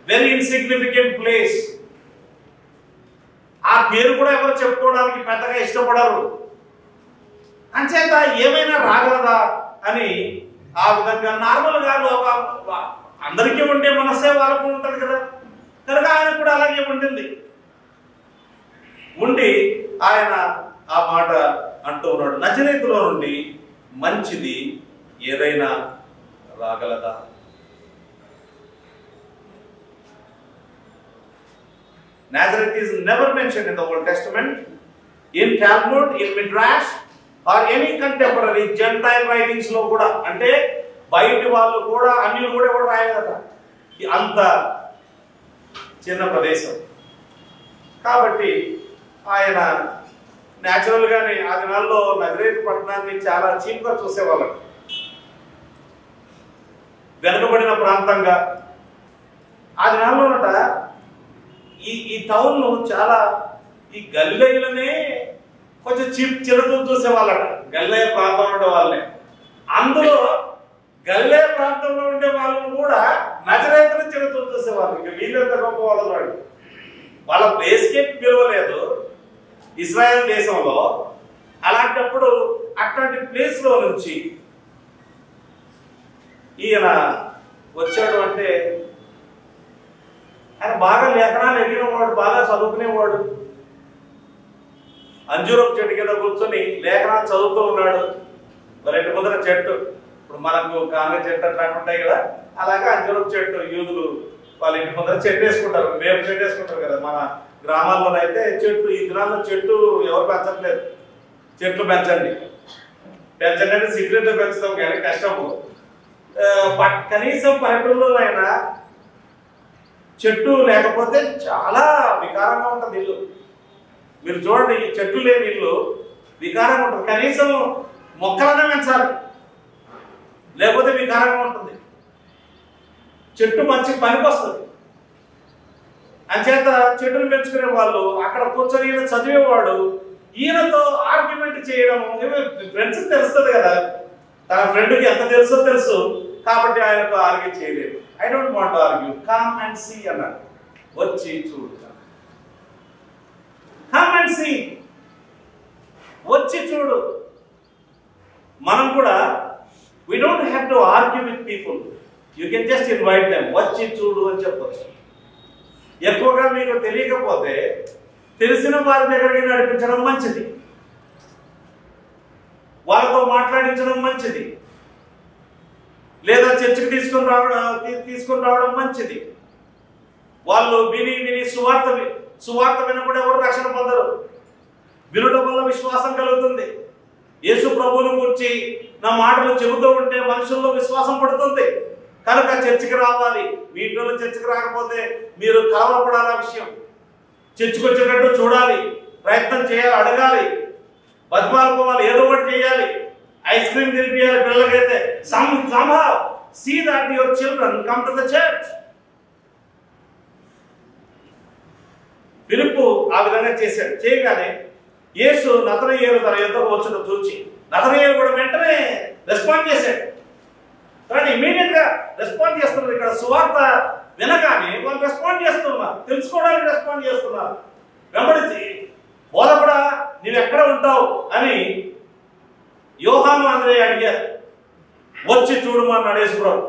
Very insignificant place. ఆ పేరు కూడా ఎవరు చెప్పుకోవడానికి పెద్దగా ఇష్టపడరు. అంచేత ఏమైనా రాగలదా అని ఆ విధంగా నార్మల్గా అందరికీ ఉండే మనస్సే వాళ్ళకు ఉంటుంది కదా, కనుక ఆయన కూడా అలాగే ఉండింది. ఉండి ఆయన ఆ మాట అంటూ ఉన్నాడు, నజరేతులో నుండి మంచిది ఏదైనా రాగలదా? Nazareth is never mentioned in the Old Testament, in Talmud, in Midrash, or any contemporary Gentile writings లో కూడా. అంటే బయటి వాళ్ళు కూడా, అన్యులు కూడా ఎవరు రాయగలరా? అంత చిన్న ప్రదేశం కాబట్టి ఆయన న్యాచురల్గానే ఆ దినాల్లో నజరేతు పట్టణాన్ని చాలా చీప్గా చూసేవాళ్ళు. వెనుకబడిన ప్రాంతంగా ఆ దినాల్లోనట ఈ టౌన్ చాలా, ఈ గల్లీలనే కొంచెం చిన్నతూ చూసేవాళ్ళట. గల్లయ్య ప్రాంతంలో ఉండే వాళ్ళని, అందులో గల్లయ్య ప్రాంతంలో ఉండే వాళ్ళని కూడా నజరేతుని చిన్నతూ చూసేవాళ్ళు. ఇక వీళ్ళంత గొప్ప వాళ్ళు, వాళ్ళ ప్లేస్కే పిలవలేదు ఇశ్రాయేల్ దేశంలో. అలాంటప్పుడు అట్లాంటి ప్లేస్లో నుంచి ఈయన వచ్చాడు అంటే ఆయన బాగా లేఖనాలు ఎగినవాడు, బాగా చదువుకునేవాడు. అంజూరపు చెట్టు కింద కూర్చొని లేఖనాలు చదువుతూ ఉన్నాడు. మరి ఇంటి ముందర చెట్టు, ఇప్పుడు మనకు కాంగ్రెస్ చెట్టు అట్లా ఉంటాయి కదా, అలాగే అంజూరపు చెట్టు యూదులు వాళ్ళ ఇంటి ముందర చెట్టు వేసుకుంటారు, వేప చెట్టు వేసుకుంటారు కదా. మన గ్రామాల్లోనైతే చెట్టు, ఈ దినాల్లో చెట్టు ఎవరు పెంచట్లేదు. చెట్లు పెంచండి అంటే సిగరెట్ పెంచుతాం కానీ కష్టము. కనీసం పల్లెటూరులో అయినా చెట్టు లేకపోతే చాలా వికారంగా ఉంటుంది ఇల్లు. మీరు చూడండి, ఈ చెట్లు లేని ఇల్లు వికారంగా ఉంటుంది. కనీసం మొక్కలనే పెంచాలి, లేకపోతే వికారంగా ఉంటుంది. చెట్టు మంచి పనికి వస్తుంది. అంచేత చెట్టును పెంచుకునే వాళ్ళు అక్కడ కూర్చొని ఈయన చదివేవాడు, ఈయనతో ఆర్గ్యుమెంట్ చేయడం. ఫ్రెండ్స్ తెలుస్తుంది కదా, తన ఫ్రెండ్కి ఎంత తెలుసో తెలుసు, కాబట్టి ఆయనతో ఆర్గ్యూ చేయలేదు. I don't want to argue, come and see అన్నాడు. వచ్చి చూడు, కమ్ అండ్ సీ, వచ్చి చూడు. మనం కూడా we don't have to argue with people, you can just invite them, వచ్చి చూడు అని చెప్పొచ్చు. ఎక్కువగా మీకు తెలియకపోతే తెలిసిన వారి దగ్గరికి నడిపించడం మంచిది, వాళ్ళతో మాట్లాడించడం మంచిది, లేదా చర్చికి తీసుకుని రావడం మంచిది. వాళ్ళు విని విని సువార్త వినప్పుడు ఎవరు రక్షణ పొందరు. వినడం వల్ల విశ్వాసం కలుగుతుంది. యేసు ప్రభువుని గురించి నా మాటలు చెబుతూ ఉంటే మనుషుల్లో విశ్వాసం పడుతుంది. కనుక చర్చికి రావాలి. మీ ఇంట్లో చర్చికి రాకపోతే మీరు కలవరపడాలి. ఆ విషయం చర్చికి వచ్చేటట్టు చూడాలి, ప్రయత్నం చేయాలి, అడగాలి, బతిమాలుకోవాలి, ఏదో ఒకటి చేయాలి. ఐస్ క్రీమ్ తినిపించాలి పిల్లలకైతే. somehow see that your children come to the church. ఫిలిప్పు ఆ విధంగా చేశాడు. చేయగానే యేసు నతనయేలు తన యొద్దకు వచ్చుట చూచి నతనయేలు కూడా వెంటనే రెస్పాండ్ చేశాడు. కానీ ఇమీడియట్ గా రెస్పాండ్ చేస్తున్నారు. ఇక్కడ సువార్త వినగానే వాళ్ళు రెస్పాండ్ చేస్తున్నారు, తెలుసుకోవడానికి రెస్పాండ్ చేస్తున్నారు. వెంబడించి బోధకుడా నీవు ఎక్కడ ఉంటావు అని యోహాను అంద్రేయ అడిగారు. వచ్చి చూడమన్నాడు యేసు ప్రభు.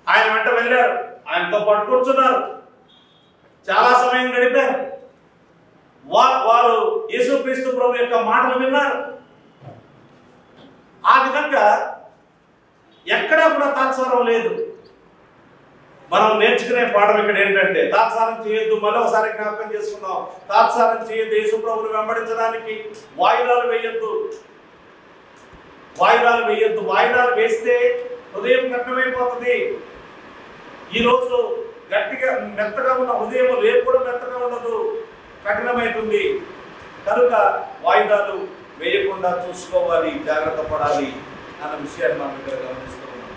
ఆయన వెంట వెళ్ళారు, ఆయనతో పాటు కూర్చున్నారు, చాలా సమయం గడిపారు. వారు యేసుక్రీస్తు ప్రభు యొక్క మాటలు విన్నారు. ఆ విధంగా ఎక్కడా కూడా తాత్సారం లేదు. మనం నేర్చుకునే పాఠం ఇక్కడ ఏంటంటే తాత్సారం చేయొద్దు. మళ్ళీ ఒకసారి జ్ఞాపకం చేసుకుందాం. తాత్సారం చేయొద్దు. యేసు ప్రభువును వెంబడించడానికి వాయిదాలు వేయొద్దు. వాయిదాలు వేస్తే హృదయం కఠినమైపోతుంది. ఈరోజు గట్టిగా మెత్తగా ఉన్న హృదయం రేపు కూడా మెత్తగా ఉండదు, కఠినమైతుంది. కనుక వాయిదాలు వేయకుండా చూసుకోవాలి, జాగ్రత్త పడాలి అన్న విషయాన్ని మనం ఇక్కడ గమనిస్తూ ఉన్నాం.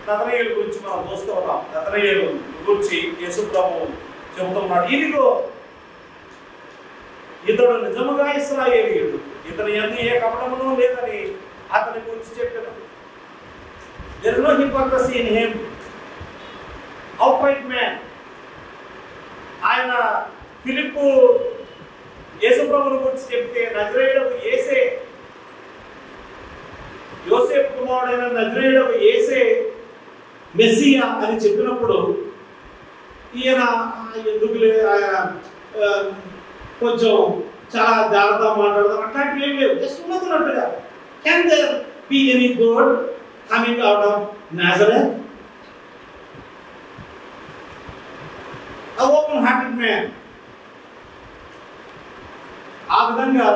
నతనయేలు గురించి మనం చూస్తూ ఉన్నాం. నతనయేలు గురించి యేసు ప్రభువు చెబుతున్నాడు, ఇదిగో ఇతడు నిజముగా ఇశ్రాయేలీయుడు, ఇతని యందు ఏ కపటమును లేదని అతని గురించి చెప్పాను. There is no hypocrisy in him. Upright man. ఆయన ఫిలిప్పు యేసు ప్రభువుని గురించి చెప్తే నజరేయుడకు యేసే, యోసేపు కుమారుడైన నజరేయుడకు యేసే మెస్సియా అని చెప్పినప్పుడు ఈయన ఎందుకులే, ఆయన కొంచెం చాలా జాగ్రత్తగా మాట్లాడతారు. అట్లాంటివి ఏం లేవు, జస్ట్ ఉన్నట్టుగా. Can there be any good coming out of Nazareth? A open-hearted man. ఆ విధంగా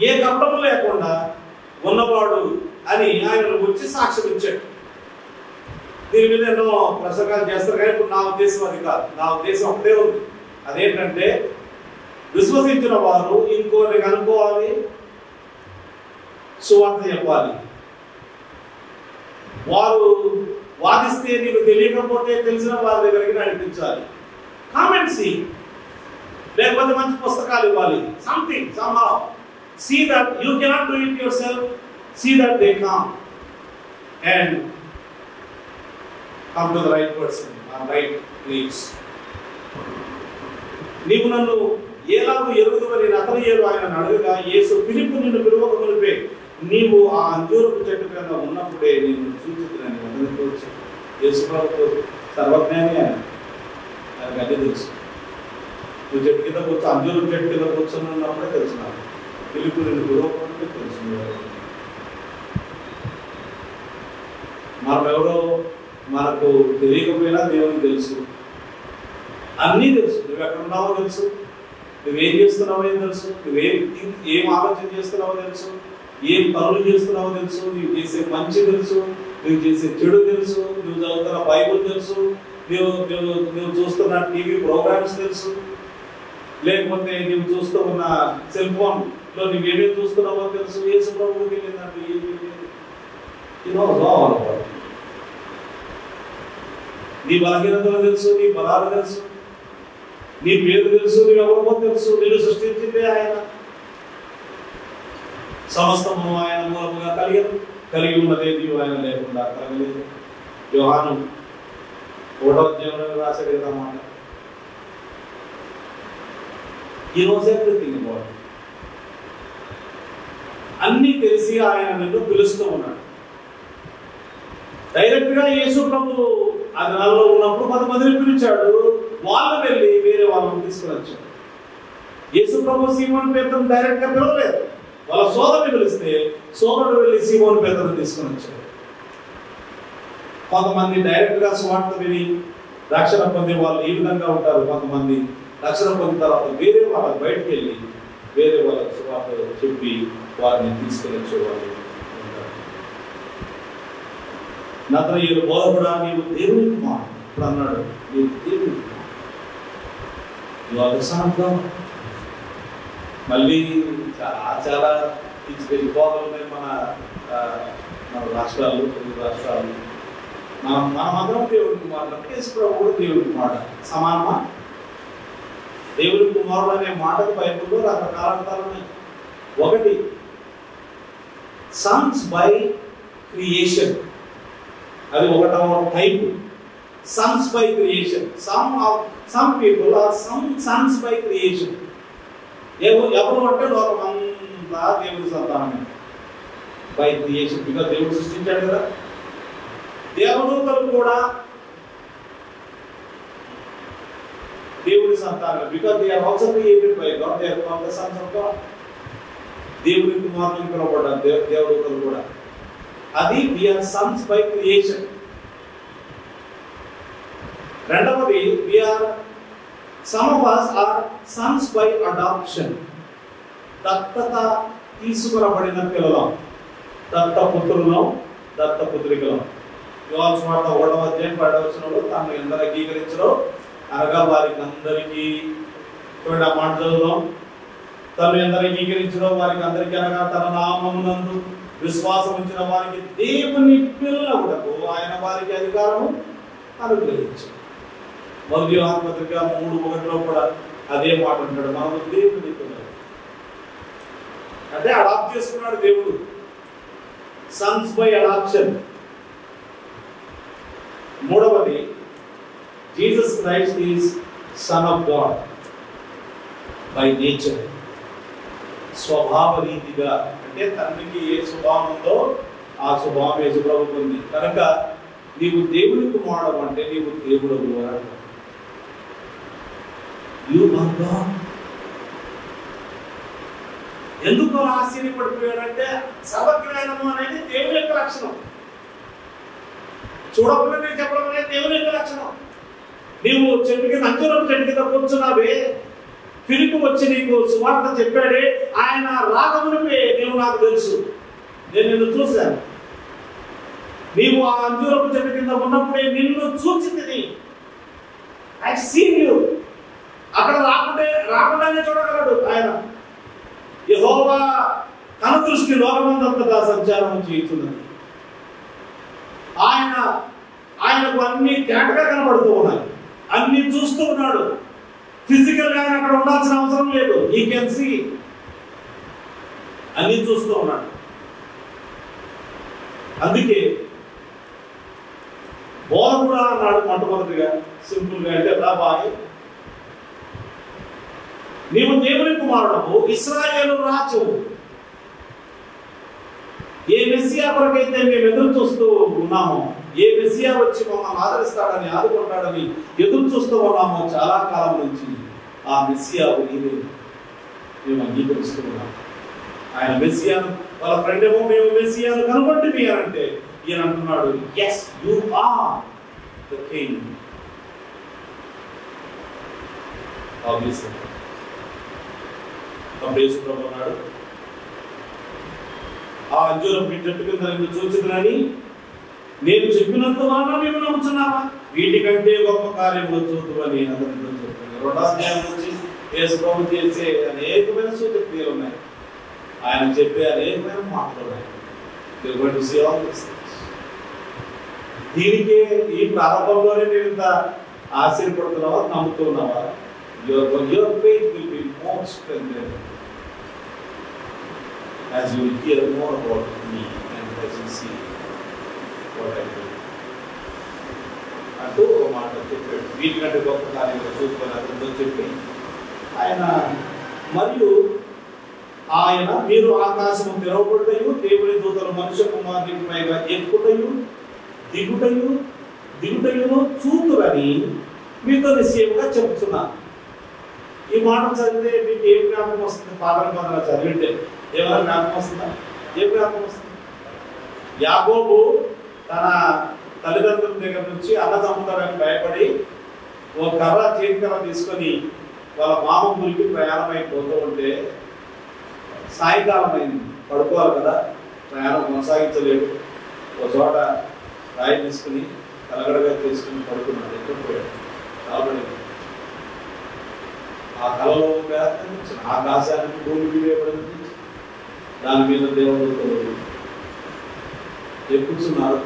ఏ కపటము లేకుండా ఉన్నవాడు అని ఆయన వచ్చి సాక్ష్యం ఇచ్చాడు. దీని మీద ఎన్నో ప్రసంగాలు చేస్తారు, కానీ ఇప్పుడు నా ఉద్దేశం అది కాదు. నా ఉద్దేశం ఒకటే ఉంది. అదేంటంటే విశ్వసించిన వారు ఇంకోరిని కనుక్కోవాలి, సువార్త చెప్పాలి. వారు వాదిస్తే నీకు తెలియకపోతే తెలిసిన వారి దగ్గరికి నడిపించాలి. కామెంట్స్ లేకపోతే మంచి పుస్తకాలు ఇవ్వాలి. Something somehow see that you cannot do it yourself, see that they come and come to the right person on right place. నీవు నన్ను ఎలాగూ ఎరుగుదువని నతనయేలు ఆయన అడగగా యేసు ఫిలిప్పు నిన్ను పిలువక మునిపే నీవు ఆ అంజూరపు చెట్టు కింద ఉన్నప్పుడే నేను చూచుతున్నాను అతనికి వచ్చి. యేసు ప్రభువు సర్వజ్ఞాని, ఆయనకు అదే తెలుసు. నువ్వు చెట్టు కింద కూర్చో, అంజూరపు చెట్టు కింద కూర్చొని ఉన్నప్పుడే తెలుసు. నాకు ఫిలిప్పు నిన్ను పిలువకుంటే తెలుసు. మనమెవరో మనకు తెలియకపోయినా దేవునికి తెలుసు, అన్నీ తెలుసు. నువ్వు ఎక్కడున్నావో తెలుసు, నువ్వేం చేస్తున్నావో తెలుసు, ఏం ఆలోచన చేస్తున్నావో తెలుసు, ఏం పనులు చేస్తున్నావో తెలుసు, నువ్వు చేసే మంచి తెలుసు, నువ్వు చేసే చెడు తెలుసు, నువ్వు చదువుతున్న బైబుల్ తెలుసు, నువ్వు చూస్తున్న టీవీ ప్రోగ్రామ్స్ తెలుసు, లేకపోతే నువ్వు చూస్తూ ఉన్న సెల్ ఫోన్లో నువ్వేమేమి చూస్తున్నావో తెలుసు. యేసు ప్రభువుకి వెళ్ళిందంటే నీ బలహీనతలు తెలుసు, నీ బలాలు తెలుసు, నీ పేరు తెలుసు, నువ్వెవరో తెలుసు. నిన్ను సృష్టించిందే ఆయన. సమస్తము ఆయన మూలముగా కలిగి ఉన్నదేది ఆయన లేకుండా కలగలేదు. యోహాను 1వ అధ్యాయంలో రాశాడు కదా మాట. He knows everything about it. అన్నీ తెలిసి ఆయన నిన్ను పిలుస్తూ ఉన్నాడు. డైరెక్ట్ గా యేసు ప్రభువు ఆ దినాల్లో ఉన్నప్పుడు 10 మందిని పిలిచాడు. వాళ్ళు వెళ్ళి వేరే వాళ్ళని తీసుకుని వచ్చాడు. యేసు ప్రభు సీమోను పేతురును డైరెక్ట్ గా పిలవలేదు. వాళ్ళ సోదరుని పిలిస్తే సోదరుడు వెళ్ళి సీమోను పేతురును తీసుకుని వచ్చాడు. కొంతమంది డైరెక్ట్గా సువార్త విని రక్షణ పొందే వాళ్ళు ఈ విధంగా ఉంటారు. కొంతమంది రక్షణ పొందిన తర్వాత వేరే వాళ్ళకి బయటకు వెళ్ళి వేరే వాళ్ళకి సువార్త చెప్పి వారిని తీసుకుని వచ్చేవాళ్ళు ఉంటారు. నతనయేలు బోధకుడా, నీవు దేవుని కుమారుడు. ఇప్పుడు అన్నాడు, నీవు దేవుని కుమారుడు. మళ్ళీ చాలా తీసుకెళ్ళి బోధలు ఉన్నాయి మన రాష్ట్రాల్లో, తెలుగు రాష్ట్రాలు. మనమందరం దేవుని కుమారుడు, యేసుప్రభువు కూడా దేవుని కుమారుడు. సమానమా? దేవుని కుమారుడు అనే మాటకు బైబిల్లో రకరకాల అర్థాలు ఉన్నాయి. ఒకటి, సన్స్ బై క్రియేషన్, అది ఒకటవ టైప్. Sons by creation. Some people are sons by creation. ఎవరు అంటే లోకమంతా దేవుని సంతానమే. బై క్రియేషన్, బికాజ్ దేవుడు సృష్టించాడు కదా. దేవదూతలు కూడా దేవుని సంతానం, because they are also created by God. They are called the sons of God. దేవుని కుమారులను పిలువబడ్డారు దేవదూతలు కూడా. అది we are sons by creation. రెండవది, we are some of us are sons by adoption. దత్తత తీసుకురబడిన పిల్లలం, దత్తపుత్రులం, దత్తపుత్రికలం. యోహాను సువార్త 1వ అధ్యాయం 10వ వచనంలో తనను ఎందరు అంగీకరించరో అనగా వారికి అందరికీ, చూడండి ఆ మాట చదువుదాం. తను ఎందరు అంగీకరించరో వారికి అందరికీ అనగా తన నామమునందు విశ్వాసం ఉంచిన వారికి దేవుని పిల్లలకు ఆయన వారికి అధికారము అనుగ్రహించారు. మొదటి యోహాను పత్రిక 3:1లో కూడా అదే మాట అంటాడు, మనము దేవుని పిల్లలు. అంటే అడాప్ట్ చేసుకున్నాడు దేవుడు. Sons by adoption. మూడవది, Jesus Christ is son of God by nature. స్వభావ రీతిగా, అంటే తండ్రికి ఏ స్వభావం ఉందో ఆ స్వభావం యేసుప్రభువుకు ఉంది. కనుక నీవు దేవుని కుమారుడు అంటే నీవు దేవుడు అన్నాడు. You are God. ఎందుకు ఆశ్చర్యపడిపోయాడంటే సర్వజ్ఞానము అనేది దేవుని యొక్క లక్షణం. చూడకుండా చెప్పడం అనేది దేవుని యొక్క లక్షణం. నీవు చెట్టు కింద, అంజూరపు చెట్టు కింద కూర్చున్నావే, ఫిలిప్పు వచ్చి నీకు సువార్త చెప్పాడే, ఆయన రాగమునిపే నీవు నాకు తెలుసు, నేను నిన్ను చూశాను. నీవు ఆ అంజూరపు చెట్టు కింద ఉన్నప్పుడే నిన్ను చూచింది. I seen you. అక్కడ రాకుండానే చూడగలడు ఆయన. యెహోవా కనుదృష్టి లోకమందంతటా సంచారం చేస్తున్నది. ఆయనకు అన్ని తేటగా కనబడుతూ ఉన్నాయి, అన్ని చూస్తూ ఉన్నాడు. ఫిజికల్ గా అక్కడ ఉండాల్సిన అవసరం లేదు. He can see. అన్ని చూస్తూ ఉన్నాడు. అందుకే బోధకుడా అన్నాడు మొట్టమొదటిగా, సింపుల్ గా. అంటే రాబాయ్, నీవు దేవుని కుమారుడవు, ఇశ్రాయేలు రాజు. ఏ మెస్సియా కొరకైతే మేము ఎదురు చూస్తూ ఉన్నామో, ఏ మెస్సియా వచ్చి మమ్మల్ని ఆదరిస్తాడని, ఆదుకుంటాడని ఎదురు చూస్తూ ఉన్నామో చాలా కాలం నుంచి, ఆ మెస్సియావు నీవే మేము అంగీకరిస్తూ ఉన్నాం. ఆయన మెస్సియాను, వాళ్ళ ఫ్రెండ్ ఏమో మేము మెస్సియాను కనుగొంటే మీ అంటే, ఈయన అంటున్నాడు, yes you are the king. Obviously యేసుప్రభువు అన్నాడు, ఆ అంజూరపు చెట్టు కింద నిన్ను చూచినని నేను చెప్పినంత వలన మేము నమ్ముతున్నావా? వీటికంటే గొప్ప కార్యములు చూద్దామని అతనితో చెప్పాను. 2వ అధ్యాయం నుంచి యేసుప్రభువు చేసే అనేకమైన సూచక్రియలు ఉన్నాయి, ఆయన చెప్పే అనేకమైన మాటలు ఉన్నాయి. దీనికే ఈ ప్రారంభంలోనే నేను ఇంత ఆశ్చర్యపడుతున్నావా, నమ్ముతున్నావా? Your faith will be more strengthened as you will hear more about me and as you see what I do. అంటూ ఒక మాట చెప్పాడు. వీటికంటే గొప్ప కార్యంలో చూసుకొని అతనితో చెప్పి ఆయన, మరియు ఆయన మీరు ఆకాశము తెరవబడుటయు దేవుని దూతలు మనుష్య కుమారునికి పైగా ఎక్కుటయు దిగుటయును చూతురని మీతో నిశ్చయముగా చెప్తున్నాను. ఈ మాట చదివితే మీకు ఏం జ్ఞాపకం వస్తుంది? పాదన చదివింటే ఏమైనా జ్ఞాపకం వస్తుందా? ఏం జ్ఞాపకం వస్తుంది? యాకోబు తన తల్లిదండ్రుల దగ్గర నుంచి అన్న చంపుతారని భయపడి ఓ కర్ర చేతి కర్ర తీసుకొని వాళ్ళ మామ ఊరికి ప్రయాణం అయిపోతూ ఉంటే సాయంకాలం అయింది, పడుకోవాలి కదా, ప్రయాణం కొనసాగించలేదు. ఒక చోట రాయి తీసుకుని కలగడగా తీసుకుని పడుకున్నాడు, ఎక్కడిపోయాడు కాబట్టి ఆ కళలో ఆకాశానికి భూమికి వేయబడింది, దాని మీద దేవుడు ఎక్కుతున్నారు.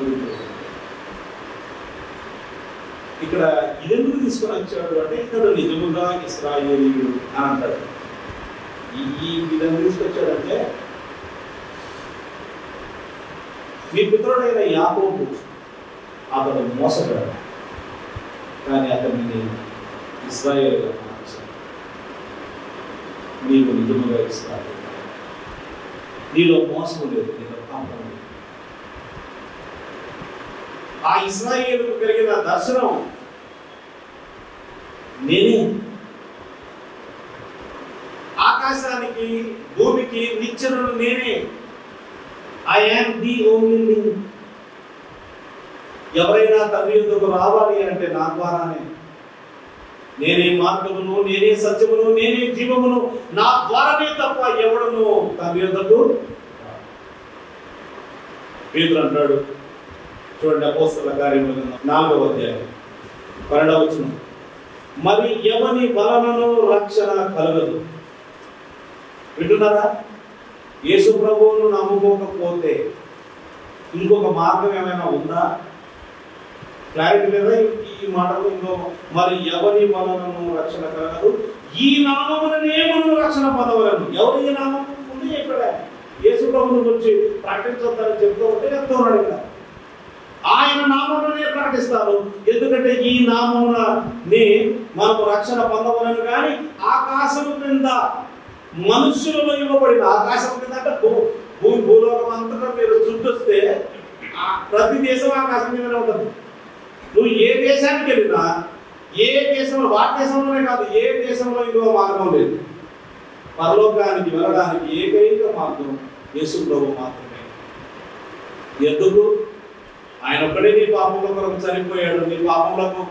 ఇక్కడ ఇదెందుకు తీసుకొని వచ్చాడు అంటే ఇతడు నిజముగా ఇశ్రాయేలీయుడు అని అంటాడు. ఈ విధంగా తీసుకొచ్చాడంటే మీ పితరుడైన యాకోబు అతడు మోసగాడు, కానీ అతన్ని ఇశ్రాయేలుగా మార్చాడు. నీవు నిజముగా ఇశ్రాయేలు, నీలో మోసం లేదు, నీలో పాపం లేదు. ఆ ఇశ్రాయేలుకు కలిగిన దర్శనం నేనే, ఆకాశానికి భూమికి నిచ్చెనను నేనే. I am the only link. ఎవరైనా తండ్రి యొద్దకు రావాలి అంటే నా ద్వారానే. నేనే మార్గమును, నేనే సత్యమును, నేనే జీవమును, నా ద్వారానే తప్ప ఎవడను తండ్రి యొద్దకు. పేతురు అంటాడు, చూడండి అపోస్తలుల కార్యములు 4వ అధ్యాయం 12వ వచనం, మరి ఎవని వలనను రక్షణ కలగదు. వింటున్నారా? యేసు ప్రభువును నమ్ముకోకపోతే ఇంకొక మార్గం ఏమైనా ఉందా? క్లారిటీ లేదా ఈ మాటలు? ఇంకో మరి ఎవరి వలనను రక్షణ కలగదు, ఈ నామముననే మనం రక్షణ పొందవలను. ఎవరు ఈ నామం ఉంది? ఇక్కడ యేసు ప్రభువుని గురించి ప్రకటించొద్దని చెప్తూ ఉంటే చెప్తూ ఉన్నాడు. ఇక్కడ ఆయన నామమునే ప్రకటిస్తారు, ఎందుకంటే ఈ నామమునే మనము రక్షణ పొందవలను. కానీ ఆకాశము క్రింద మనుషులలో ఇవ్వబడిన, ఆకాశం కింద అంటే భూలోకం అంతటా మీరు చుట్టొస్తే ప్రతి దేశం ఆకాశం మీదనే ఉంటుంది. నువ్వు ఏ దేశానికి వెళ్ళినా, ఏ దేశంలో, భారతదేశంలోనే కాదు, ఏ దేశంలో ఇంకో మార్గం లేదు. పరలోకానికి వెళ్ళడానికి ఏకైక మార్గం యేసు ప్రభువు మాత్రమే. ఎందుకు? ఆయన ఒక్కడే నీ పాపముల కొరకు చనిపోయాడు, నీ పాపములకు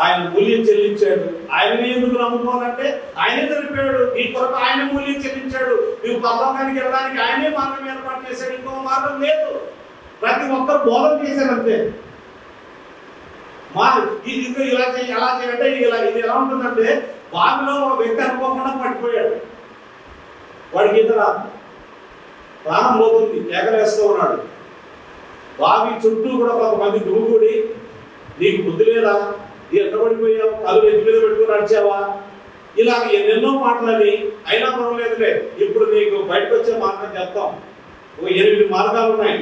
ఆయన మూల్యం చెల్లించాడు. ఆయననే ఎందుకు నమ్ముకోవాలంటే ఆయనే చనిపోయాడు, నీ కొరకు ఆయన మూల్యం చెల్లించాడు. నువ్వు పరలోకానికి వెళ్ళడానికి ఆయనే మార్గం ఏర్పాటు చేశాడు, ఇంకో మార్గం లేదు. ప్రతి ఒక్కరు బోధన చేశారంతే. ఇది ఇలా చేయి, అలా చేయంటే ఇది ఎలా ఉంటుందంటే, బావిలో ఒక వ్యక్తి అనుకోకుండా పడిపోయాడు, వాడికి ఈత రాదు, ప్రాణం పోతుంది, కేకలేస్తూ ఉన్నాడు. బావి చుట్టూ కూడా కొంతమంది గుమిగూడి, నీకు బుద్ధి లేదా, ఎక్కడ పడిపోయావు, కళ్ళు ఎత్తి మీద పెట్టుకుని నడిచావా, ఇలాగ ఎన్నెన్నో మాటలని, అయినా పర్వాలేదులే, ఇప్పుడు నీకు బయటకు వచ్చే మార్గం చెప్తాం, 8 మార్గాలు ఉన్నాయి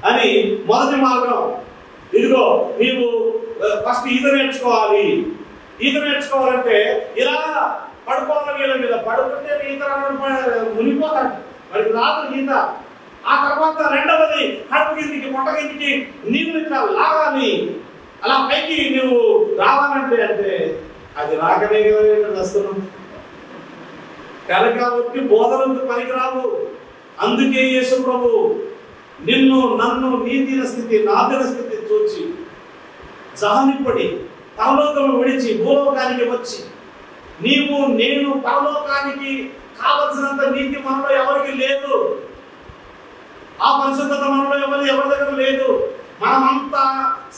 అని. మొదటి మార్గం ఇదిగో, నీవు ఫస్ట్ ఈత నేర్చుకోవాలి. ఈత నేర్చుకోవాలంటే ఇలా పడుకోవాలి, నీళ్ళ మీద పడుకుంటే ఈత మునిగిపోతాడు, వాడికి రాదు ఈత. ఆ తర్వాత రెండవది, కడుపు కిందికి పొట్ట కిందికి నీళ్ళు ఇట్లా లాగాలి, అలా పైకి నువ్వు రావాలంటే అంటే అది రాకనే కదా వస్తున్నాం. కనుక వచ్చి బోధనకు పనికిరావు. అందుకే యేసు ప్రభు నిన్ను నన్ను నీ దీన స్థితి నా దీన స్థితి చూచి జాలిపడి పరలోకము విడిచి భూలోకానికి వచ్చి, నీవు నేను పరలోకానికి కావలసినంత నీతి మనలో ఎవరికి లేదు, ఆ పరిశుద్ధత మనలో ఎవరి దగ్గర లేదు. మనమంతా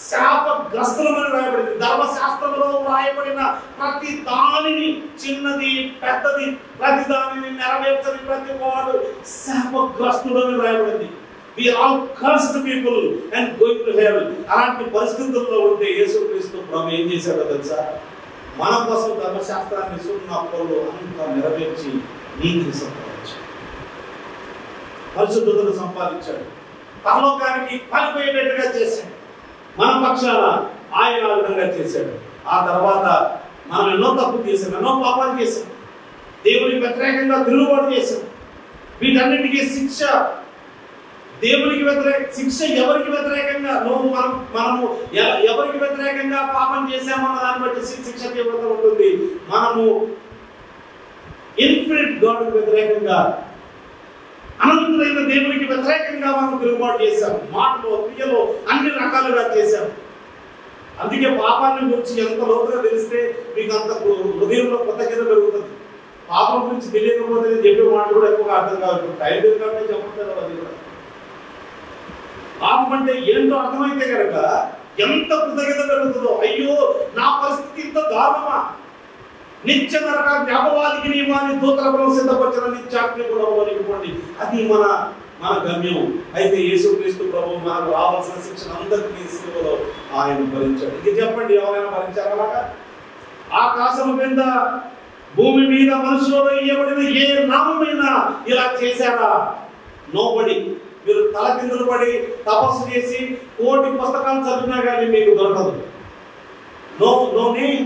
శాపగ్రస్తులమని రాయబడింది. ధర్మశాస్త్రంలో రాయబడిన ప్రతి దానిని, చిన్నది పెద్దది, ప్రతి దానిని నెరవేర్చని ప్రతి వాడు శాపగ్రస్తుడని రాయబడింది. We are all cursed people and going to hell. అలాంటి పరిస్థితుల్లో ఉంటే యేసుక్రీస్తు ప్రభు ఏం చేశాడో తెలుసా? మన కోసం ధర్మశాస్త్రాన్ని సున్నప్పుడు అంతా నెరవేర్చి నీతిని సంపాదించాడు, పరిశుద్ధతను సంపాదించాడు, పరలోకానికి పనిపోయేటట్టుగా చేశాడు. మన పక్షాన ఆయన ఆ విధంగా చేశాడు. ఆ తర్వాత మనం ఎన్నో తప్పు చేశాం, ఎన్నో పాపాలు చేశాం, దేవునికి వ్యతిరేకంగా తిరుగుబాటు చేశాం. వీటన్నిటికీ శిక్ష దేవునికి శిక్ష ఎవరికి వ్యతిరేకంగా మనము ఎవరికి వ్యతిరేకంగా పాపం చేశామన్న దాన్ని బట్టి శిక్ష తీవ్రత ఉంటుంది. మనము ఇన్ఫినిట్ గాడ్కి వ్యతిరేకంగా, అనంతుడైన దేవునికి వ్యతిరేకంగా మనం తిరుగుబాటు చేశాం. మాటలో, క్రియలో అన్ని రకాలుగా చేశాం. అందుకే పాపాన్ని గురించి ఎంత లోతుగా తెలిస్తే మీకు అంత హృదయంలో కృతజ్ఞత పెరుగుతుంది. పాపం గురించి తెలియకపోతే నేను చెప్పే మాట కూడా ఎక్కువగా అర్థం కాదు. టైం ఎందుకంటే చెప్పట్లేదు. అది కూడా పాపం అంటే ఏంటో అర్థమైతే కనుక ఎంత కృతజ్ఞత పెరుగుతుందో. అయ్యో, నా పరిస్థితి ఇంత దారుణమా, నిత్య నరకాన్ని అపవాదికి నియమాన్ని దూతల సిద్ధపరిచిన నిత్యాగ్ని కూడా పోనివ్వండి. అది మన గమ్యం. అయితే యేసుక్రీస్తు ప్రభు మనకు రావాల్సిన శిక్షణ అందరికీ సిలువలో ఆయన భరించాడు. ఇది చెప్పండి, ఎవరైనా భరించారా అలాగా? ఆకాశం కింద భూమి మీద మనుషులలో ఇవ్వబడిన ఏ నామమైనా ఇలా చేశారా? నోబడి. మీరు తల కిందలు పడి తపస్సు చేసి 1,000 పుస్తకాలు చదివినా కానీ మీకు దొరకదు. No name,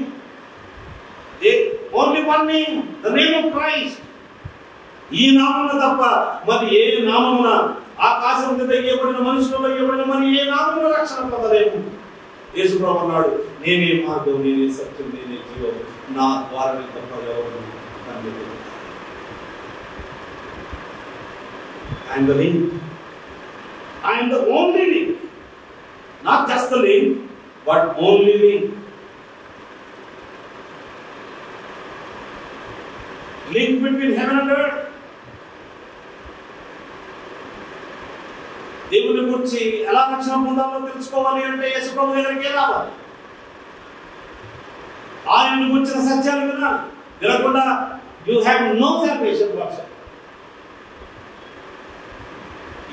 only one name, the name of Christ. ఈ నామమున తప్ప మరి ఏ నామమున ఆకాశం కింద ఇవ్వబడిన మనుషులలో ఇవ్వబడిన మరి ఏ నామమున రక్షణ పొందలేము. యేసు ప్రభువు అన్నాడు, నేనే మార్గం, నేనే సత్యం, నేనే జీవం, నా ద్వారా తప్ప ఎవరు తండ్రి. I am the link. I am the only link. Not just the link, but only link. Link between heaven and earth. దేవుని గురించి ఎలా రక్షణ పొందాలో తెలుసుకోవాలి అంటే యేసు ప్రభు దగ్గరికి రావాలి. ఆయన గురించిన సత్యాలు వినాలి. వినకుండా you have no salvation WhatsApp.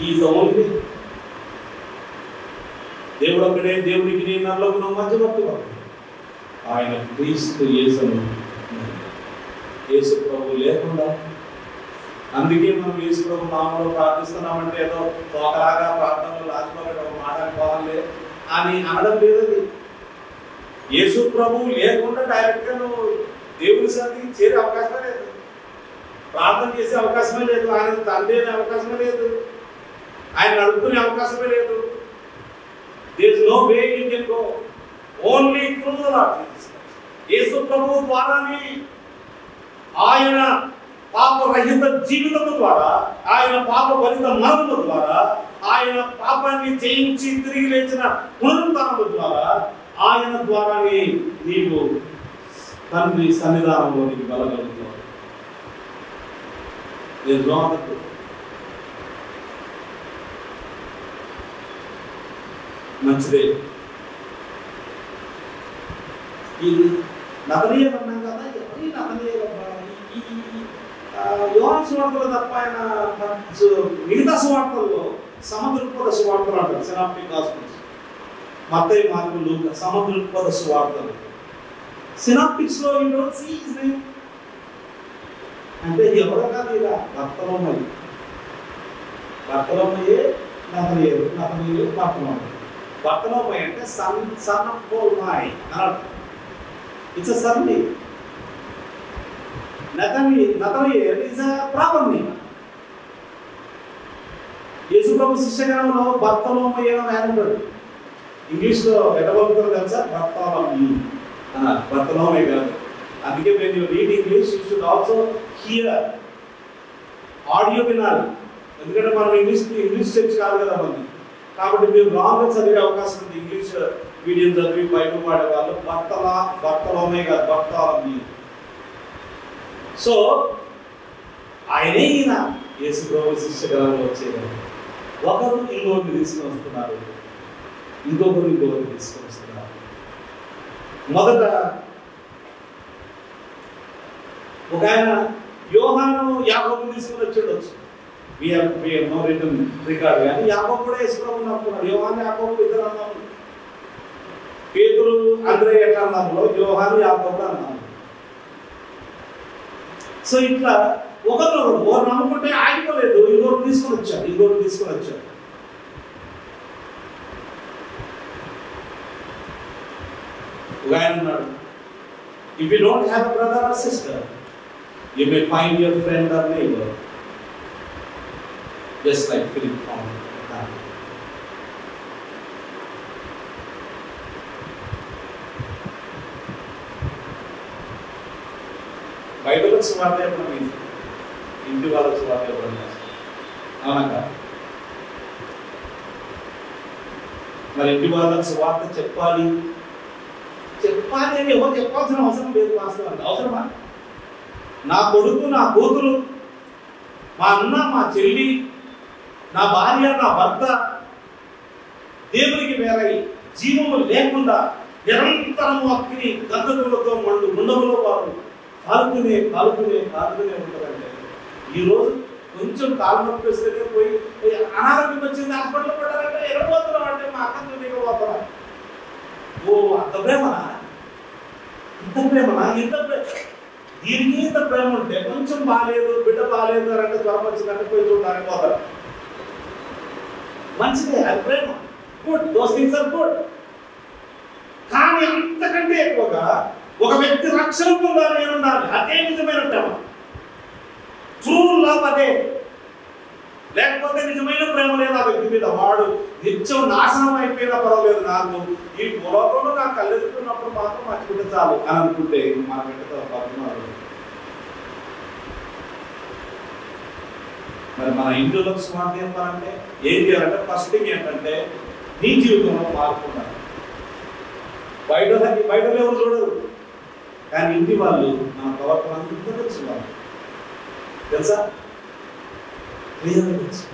Is only దేవుడు ఒక్కడే. దేవునికి నీ నల్లకు మధ్యవర్తి ఆయన క్రీస్తు యేసును. యేసు ప్రభు లేకుండా, అందుకే మనం యేసు ప్రభు నామములో ప్రార్థిస్తున్నామంటే ఏదో ఒకలాగా ప్రార్థనలు రాజుకోవాలి ఒక మాట అనుకోవాలి అని అనడం లేదు. యేసు ప్రభు లేకుండా డైరెక్ట్గా నువ్వు దేవుని సన్నిధికి చేరే అవకాశమే లేదు. ప్రార్థన చేసే అవకాశమే లేదు. ఆయన తండ్రి అనే అవకాశమే లేదు. ఆయన నడుపుకునే అవకాశమే లేదు. There is no way you can go only through the Lord Jesus. యేసు ప్రభు ద్వారానే, ఆయన పాపరహిత జీవితము ద్వారా, ఆయన పాపభరిత మరణము ద్వారా, ఆయన పాపాన్ని జయించి తిరిగి లేచిన పునరుత్థానము ద్వారా, ఆయన ద్వారానే నీవు తండ్రి సన్నిధానంలోనికి వెళ్ళగలుగుతావు. మంచిదే. ఇది నతనీయులు అన్నాం కదా, ఎవరి నతనీయులబ్బా? యోహాను సువార్తలో తప్ప ఆయన మిగతా సువార్తల్లో సమదృక్పథ సువార్తలు అంటారు. Synoptic gospels, Mattayi, Mark, Luka సమదృక్పథ సువార్తలు. సినాప్టిక్స్ లో you don't see his name. అంటే ఎవరో కాదు, ఇలా భర్తలోమయ్యి, భర్తలోమయ్యే నతనీయులు, నతనీయులు భర్తలోమయ్యి. భర్తలోమయ్యి అంటే సన్ ఆఫ్ గోల్మాయ్ అన్నాడు. It's a surname. Nathaniel is a proper name. యేసు ప్రభు శిష్యగణంలో బర్తలోమయ్య అని ఆయన ఉంటాడు. ఇంగ్లీష్లో ఎడబడుతారు తెలుసా? బర్తలోమయ్య అన్నారు, బర్తలోమయ్య కాదు. అందుకే when you read English you should also hear, audio వినాలి. ఎందుకంటే మనం ఇంగ్లీష్ చర్చ్ కాదు కదా మనకి. కాబట్టి మీరు రాంగ్గా చదివే అవకాశం ఉంది. ఇంగ్లీష్ మీడియం చదివి బైబిల్ వాడే వాళ్ళు బర్తలోమయ్య కాదు, బర్తలోమయ్య. సో ఆయనే ఈయన యేసు ప్రభు శిష్యగణంలో వచ్చేవారు. ఒకరు ఇంకొకరిని తీసుకొని వస్తున్నారు, ఇంకొకరు తీసుకొని వస్తున్నారు. మొదట ఒక ఆయన యోహాను యాకోబుని తీసుకొని వచ్చాడు. నో రిటన్ రికార్డ్, కానీ యాకోబు కూడా యేసు ప్రభువుని నమ్ముకున్నాడు. యోహాను యాకోబు ఇద్దరు అన్నారు. పేతురు అంద్రేయ ఎట్లా అన్నారు, యోహాను యాకోబు అన్నారు. సో ఇట్లా ఒకరు నమ్ముకుంటే ఆగిపోలేదు, ఇంకోటి తీసుకొని వచ్చాడు. ఒక ఆయన ఉన్నాడు, if you don't have a brother or sister you may find your friend or neighbour, just like Philip found. Bible సువార్త చెప్పడం ఈజీ, ఇంటి వాళ్ళకి సువార్త చెప్పడం అవునక మరి ఇంటి వాళ్ళకి సువార్త చెప్పాలి అని ఎవరు చెప్పాల్సిన అవసరం లేదు. వాస్తవానికి అవసరమా? నా కొడుకు, నా కూతురు, మా అన్న, మా చెల్లి, నా భార్య, నా భర్త దేవునికి వేరై జీవము లేకుండా నిరంతరము అగ్ని గంధకులతో మండు గుండములో వారు కాలుతూనే ఉంటారంటే, ఈరోజు కొంచెం కాలు నొప్పి వస్తేనే పోయి అనారోగ్యం వచ్చింది హాస్పిటల్లో పడ్డారంటే ఎరపోతున్నాం అంటే మా అక్కతో దిగబోతున్నా. ఓ అంత ప్రేమనా, దీనికి ఇంత ప్రేమ ఉంటే కొంచెం బాగాలేదు, బిడ్డ బాగాలేదు అంటే జ్వరం వచ్చిందంటే పోయి చూడడానికి పోతారు. మంచిదే, అది ప్రేమ, good, those things are good. కానీ అంతకంటే ఎక్కువగా ఒక వ్యక్తి రక్షణ పొందాలి అని ఉండాలి. అదే నిజమైన ప్రేమ, ట్రూ లవ్ అదే. లేకపోతే నిజమైన ప్రేమ లేదు ఆ వ్యక్తి మీద. వాడు నిత్యం నాశనం అయిపోయినా పర్వాలేదు, నాకు ఈ లోకంలో నాకు కళ్ళెదుకున్నప్పుడు మాత్రం మర్చిపోతే చాలు అని అనుకుంటే మన వెంట మరి మన ఇంట్లో స్వార్థం చెప్పాలంటే ఏం చేయాలంటే ఫస్ట్ థింగ్ ఏంటంటే నీ జీవితంలో మార్పు ఉండాలి. బయట ఎవరు చూడరు, కానీ ఇంటి వాళ్ళు మన ప్రవర్తన తెలుసు, వాళ్ళు తెలుసా, తెలుసు.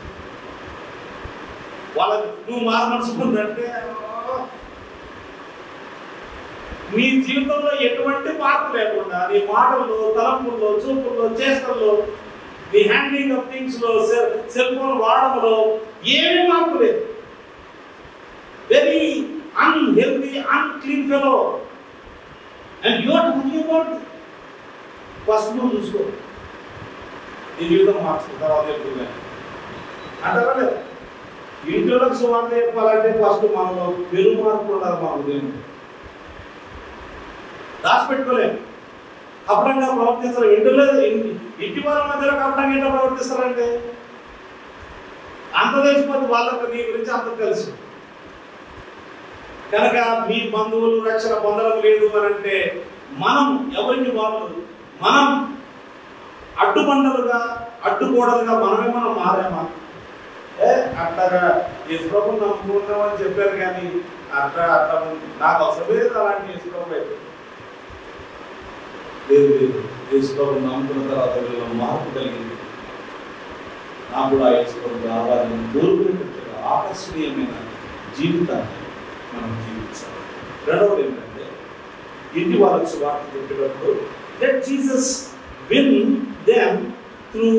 వాళ్ళకి నువ్వు మారమనుకుంటే నీ జీవితంలో ఎటువంటి మార్పు లేకుండా నీ మాటల్లో, తలంపుల్లో, చూపుల్లో, చేష్టల్లో, నీ హ్యాండ్లింగ్ ఆఫ్ థింగ్స్ లో, సెల్ ఫోన్ వాడడంలో ఏమీ మార్పు లేదు. Very unhealthy, unclean fellow. And you are talking about first నువ్వు చూసుకో, నీ జీవితం మార్చుకో, తర్వాత చెప్తున్నాను అంటారా లేదా? ఇంట్లోకి సువార్త చెప్పాలంటే ఫస్ట్ మనలో పెరుగు మార్పు ఉండాలి. మన ఉదయం దాచిపెట్టుకోలేము, కపటంగా ప్రవర్తిస్తారు. ఇంటి వాళ్ళ మధ్యలో కపటంగా ఏంటో ప్రవర్తిస్తారంటే అంత తెలిసిపోతే వాళ్ళకు నీ గురించి అంత తెలుసు. కనుక మీ బంధువులు రక్షణ పొందడం లేదు అని అంటే మనం ఎవరికి మనం అడ్డుబండలుగా, అడ్డుగోడలుగా మనం మారామా? అట్లాగా యేసుప్రభు నమ్ముకున్నామని చెప్పారు, కానీ అట్లా నాకు అవసరం లేదు అలాంటి యేసుప్రభు అయితే లేదు. యేసుప్రభు నమ్ముకున్న తర్వాత వీళ్ళలో మార్పు కలిగింది. నాకు కూడా యేసుప్రభు రావాలని కోరుకునేటట్టుగా ఆకర్షణీయమైన జీవితాన్ని మనం జీవించాలి. రెండవది ఏంటంటే ఇంటి వాళ్ళకి సువార్త చెప్పేటప్పుడు let Jesus win them through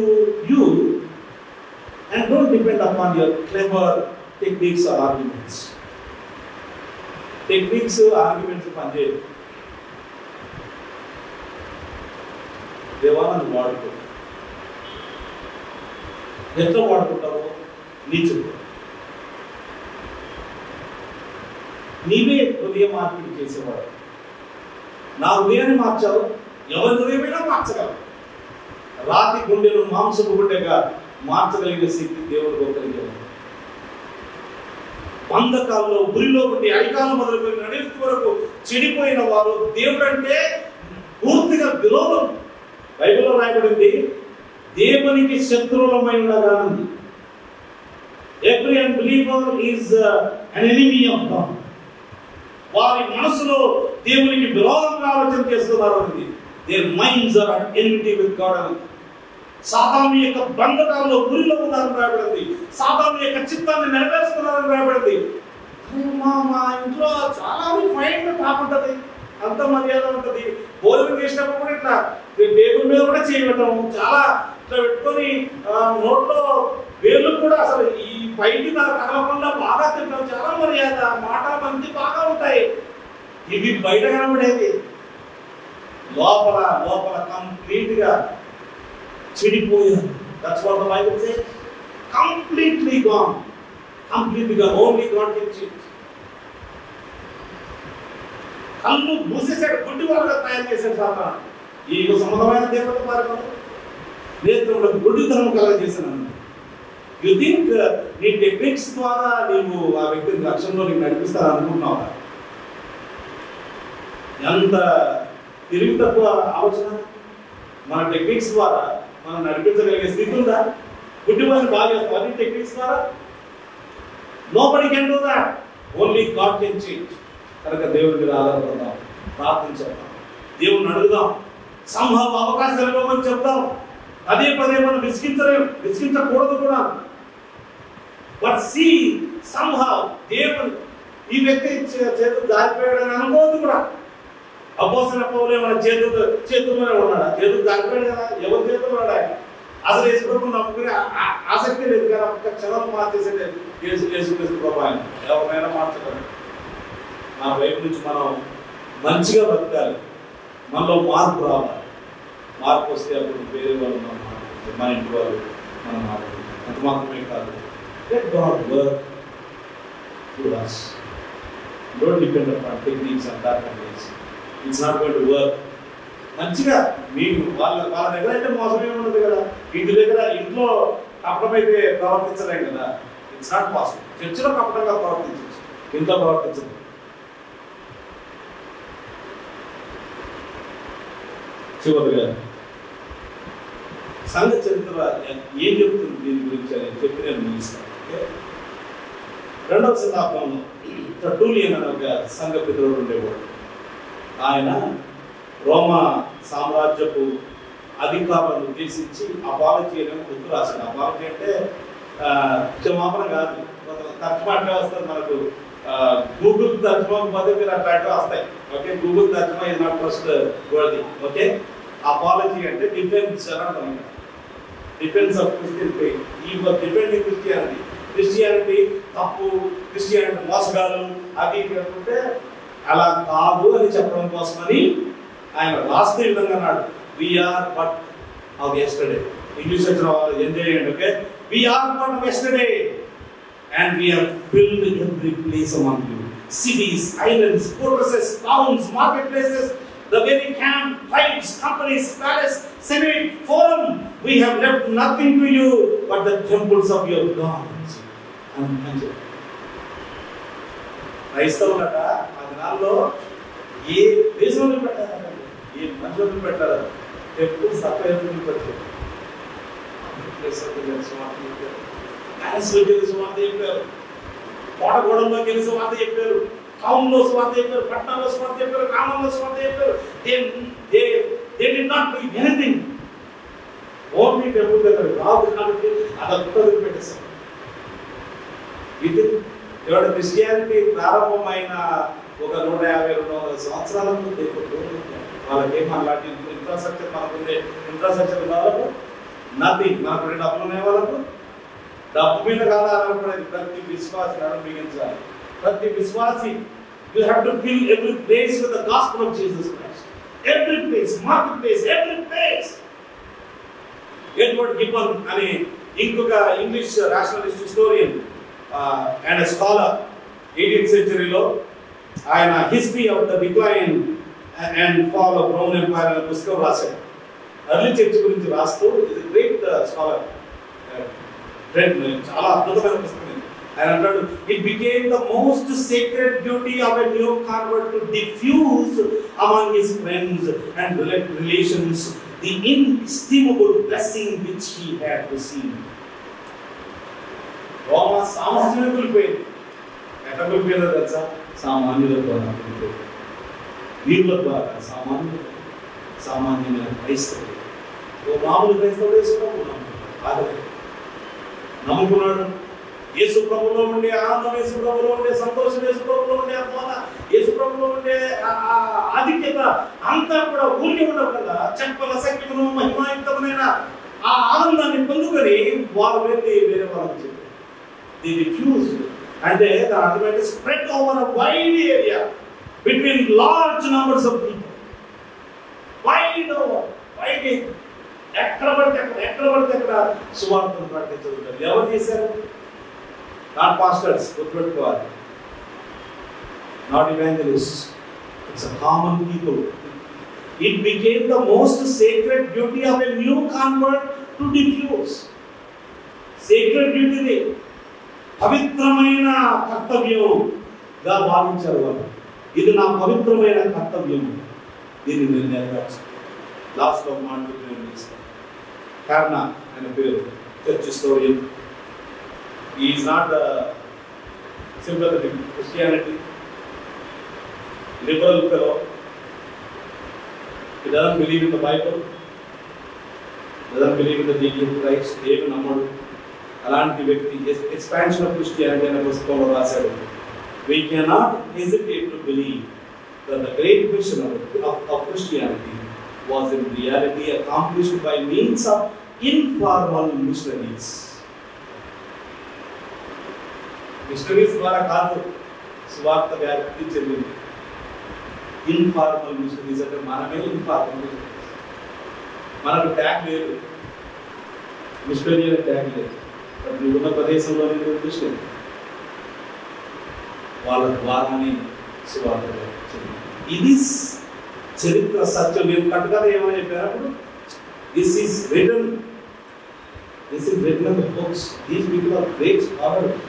you and don't depend upon your clever techniques or arguments. Techniques, arguments పనిచేయదు. దేవాలను వాడుకో, ఎట్లా వాడుకుంటావో నీ చెప్పు. నీవే హృదయ మార్పిడి చేసేవాడు. నా హృదయాన్ని మార్చావు, ఎవరి హృదయమైనా మార్చగలవు. రాతి గుండెను మాంసపు గుండెగా మార్చగలిగే శక్తి దేవుడు కలిగాడు. బంధకాల్లో, గురిలో ఉండి అడికాలు మొదలుకొని నడిపి వరకు చెడిపోయిన వారు దేవుడు అంటే పూర్తిగా విరోధం. బైబిల్లో రాయబడింది, దేవునికి శత్రువులమై ఉండగానుంది. Every unbeliever is an enemy of God. వారి మనసులో దేవునికి విరోధంగా ఆలోచన చేస్తున్నారు అని. Their minds are at enmity with God అని. సాతాను యొక్క బంధకాల్లో గురిలో ఉన్నారని రాయబడింది. సాతాను యొక్క చిత్తాన్ని నెరవేరుస్తున్నారని రాయబడింది. మా ఇంట్లో చాలా ఫైన్ టాప్ ఉంటుంది, అంత మర్యాద ఉంటుంది. భోజనం చేసినప్పుడు కూడా ఇట్లా టేబుల్ మీద కూడా చేయటం, చాలా ఇట్లా పెట్టుకొని నోట్లో వేళ్ళు కూడా అసలు ఈ పైకి తగలకుండా బాగా తింటాం, చాలా మర్యాద, మాట మంది బాగా ఉంటాయి. ఇవి బయట కనబడేది, లోపల కంప్లీట్ గా చెడిపోయారు. That's what the Bible says. Completely gone, only God can change. కళ్ళు మూసేసాడు, గుడ్డి వాళ్ళగా తయారు చేశాడు సాతాను. ఈ సంబంధమైన దేవత మార్గం నేత్రంలో గుడ్డితనం కలగజేశాను. యు థింక్ నీ టెక్నిక్స్ ద్వారా నీవు ఆ వ్యక్తిని లక్ష్యంలో నీకు నడిపిస్తాను అనుకుంటున్నావా? ఎంత తిరిగి తక్కువ ఆలోచన. మన టెక్నిక్స్ ద్వారా మనం నడిపించగలిగే స్థితి ఉందా? గుడ్డి వారిని బాగా చేస్తాం. అన్ని టెక్నిక్స్ ద్వారా nobody can do that, only God can change. కనుక దేవుడి మీద ఆధారపడదాం, ప్రార్థించేద్దాం, దేవుడిని అడుగుదాం, సంభవ అవకాశాలు ఇవ్వమని చెప్తాం. పదే పదే మనం విసిగించకూడదు కూడా. బట్ సీ సంభవ్ దేవుడు ఈ వ్యక్తి చేతులు దారిపోయాడని అనుకోవద్దు కూడా. అపోస్తలుల పౌలు మన చేతుల్లోనే ఉన్నాడు, చేతులు దారిపోయాడు కదా, ఎవరి చేతుల్లో ఉన్నాడు ఆయన? అసలు యేసుప్రభువుని నమ్ముకునే ఆసక్తి లేదు కానీ ఒక్క క్షణం మార్చేసే యేసుక్రీస్తు ప్రభు ఆయన ఎవరినైనా మార్చగలరు. నా వైపు నుంచి మనం మంచిగా బతకాలి, మనలో మార్పు రావాలి. మార్పు వస్తే అప్పుడు వేరే వాళ్ళు మనం మాట్లాడుతుంది, మన ఇంటి వాళ్ళు మనం మాట్లాడుతుంది. అంత మాత్రమే కాదు, let God work through us. Don't depend upon techniques and tactics. It's not going to work. మంచిగా మీకు వాళ్ళ దగ్గర అయితే మోసమే ఉండదు కదా. ఇంట్లో కపటమైతే ప్రవర్తించలేం కదా. It's not possible. చర్చిలో కపటంగా ప్రవర్తించవచ్చు, ఇంట్లో ప్రవర్తించదు. చివరిగా సంఘ చరిత్ర ఏం చెప్తుంది దీని గురించి అని చెప్పి నేను ముగిస్తాను. రెండవ శతాబ్దంలో టర్టూలియన్ అనే ఒక సంఘ పితరుడు ఉండేవాడు. ఆయన రోమా సామ్రాజ్యపు అధికారులను ఉద్దేశించి అపాలజీ అనే బుక్ రాశాడు. అపాలజీ అంటే క్షమాపణ కాదు, తర్జుమా అంటే వస్తుంది మనకు. గూగుల్ తర్జుమా పోతే మీరు అట్లాంటివి వస్తాయి. ఓకే, గూగుల్ తర్జుమా is not first word. Okay, apology అంటే డిఫెన్స్ అని అంటాం. Defence of Christian faith. ఈ వాజ్ డిఫెండింగ్ క్రిస్టియానిటీ. క్రిస్టియానిటీ తప్పు, క్రిస్టియానిటీ మోసగాలు అది అనుకుంటే అలా కాదు అని చెప్పడం కోసమని ఆయన రాస్తే విధంగా అన్నాడు, we are but of yesterday. English వచ్చిన వాళ్ళు ఏం చేయండి. Okay, we are but of yesterday and we have filled every place among you, cities, islands, fortresses, towns, marketplaces, the very camp, tribes, companies, palace, senate, forum. We have left nothing to you but the temples of your gods. And క్రైస్తవులట ఆ దినాల్లో ఏ దేశంలో పెట్టారు, ఏ మనుషులు పెట్టారు, టెంపుల్ సత్యం పెట్టారు. ప్యాలెస్లోకి వెళ్ళి సువార్త చెప్పారు, కోటగూడెంలోకి వెళ్ళి సువార్త చెప్పారు, టౌన్లో సువార్త చెప్పారు, పట్టణంలో సువార్త చెప్పారు, గ్రామంలో సువార్త చెప్పారు. They did not do anything. Only temple దగ్గర రాదు కాబట్టి అదంతా పెట్టేశారు. ఇది ఇవాళ క్రిస్టియానిటీ ప్రారంభమైన ఒక 150-200 సంవత్సరాల ముందు వాళ్ళకేం అలాంటి ఇన్ఫ్రాస్ట్రక్చర్ మనకుండే ఇన్ఫ్రాస్ట్రక్చర్ వాళ్ళకు నథింగ్. మనకు డబ్బులు ఉన్నాయి, వాళ్ళకు డబ్బు మీద కాదు ఆధారపడేది. ప్రతి విశ్వాసి బిగించాలి. ప్రతి విశ్వాసి you have to fill every place with the gospel of Jesus Christ. Every place, market place, every place. Edward Gibbon అనే ఇంకొక English rationalist historian and scholar 18th centuryలో ఆయన history of the decline and fall of Roman empire అనే పుస్తకం రాశాడు. ఎర్లీ చర్చ్ గురించి రాస్తూ ఇది గ్రేట్ స్కాలర్, చాలా అద్భుతమైన పుస్తకం. ఆయన అంటాడు, it became the most secret duty of a new convert to diffuse among his friends and relations the inestimable blessing which he had received. రోమా సామాన్యులు కూలిపోయింది. ఎట్లా కూలిపోయిందో తెలుసా? సామాన్యుల ద్వారా కూలిపోయింది. వీళ్ళ ద్వారా సామాన్యమైన క్రైస్తవుడు, ఓ మామూలు క్రైస్తవుడు వేసుకున్నాడు, ఆగలేదు, నమ్ముకున్నాడు. యేసు ప్రభువులో ఉండే ఆనందం, యేసు ప్రభువులో ఉండే సంతోషం, యేసు ప్రభువులో ఉండే అద్భుత, యేసు ప్రభువులో ఉండే ఆధిక్యత అంతా కూడా ఊరికి ఉండకుండా చెప్పల శక్తిను మహిమాయుక్తమైన ఆ ఆనందాన్ని పొందుకొని వారు వెళ్ళి వేరే వాళ్ళకి చెప్పారు. ది రిఫ్యూజ్డ్ అంటే దాని అర్థమైతే spread over a wide area between large numbers of people. Wide over, wide ఎక్కడ పడితే అక్కడ సువార్తను ప్రకటించగలుగుతారు. ఎవరు చేశారు? నాట్ పాస్టర్స్, గుర్తుపెట్టుకోవాలి. Not evangelists. It's a common people. It became the most sacred duty of a new convert to diffuse. Sacred duty, పవిత్రమైన కర్తవ్యంగా భావించారు వాళ్ళు. ఇది నా పవిత్రమైన కర్తవ్యం, దీన్ని నేను నెరవేర్చాను. లాస్ట్ ఆఫ్ మాట కారణ ఆయన పేరు church historian. He is not sympathetic to Christianity, liberal fellow. He doesn't believe in the Bible, doesn't believe in the deity of Christ, ఏమి నమ్మడు. అలాంటి వ్యక్తి ఎక్స్పాన్షన్ ఆఫ్ క్రిస్టియానిటీ అనే పుస్తకంలో రాశాడు. We cannot hesitate to believe that the great mission of Christianity was in reality accomplished by means of informal missionaries. Missionaries ద్వారా కాదు సువార్త వ్యాప్తి చెందింది. ఇన్ఫార్మల్ మిషనరీస్ అంటే మనమే ఇన్ఫార్మల్ మిషనరీస్. మనకు ట్యాగ్ లేదు, మిషనరీ అనే ట్యాగ్ లేదు. నువ్వు ఉన్న ప్రదేశంలో మిషనరీ వాళ్ళ ద్వారానే సువార్త చెందింది. ఇది చరిత్ర సత్యం. నేను కట్టుగా ఏమని చెప్పినప్పుడు this is written in the books. These people are great scholars.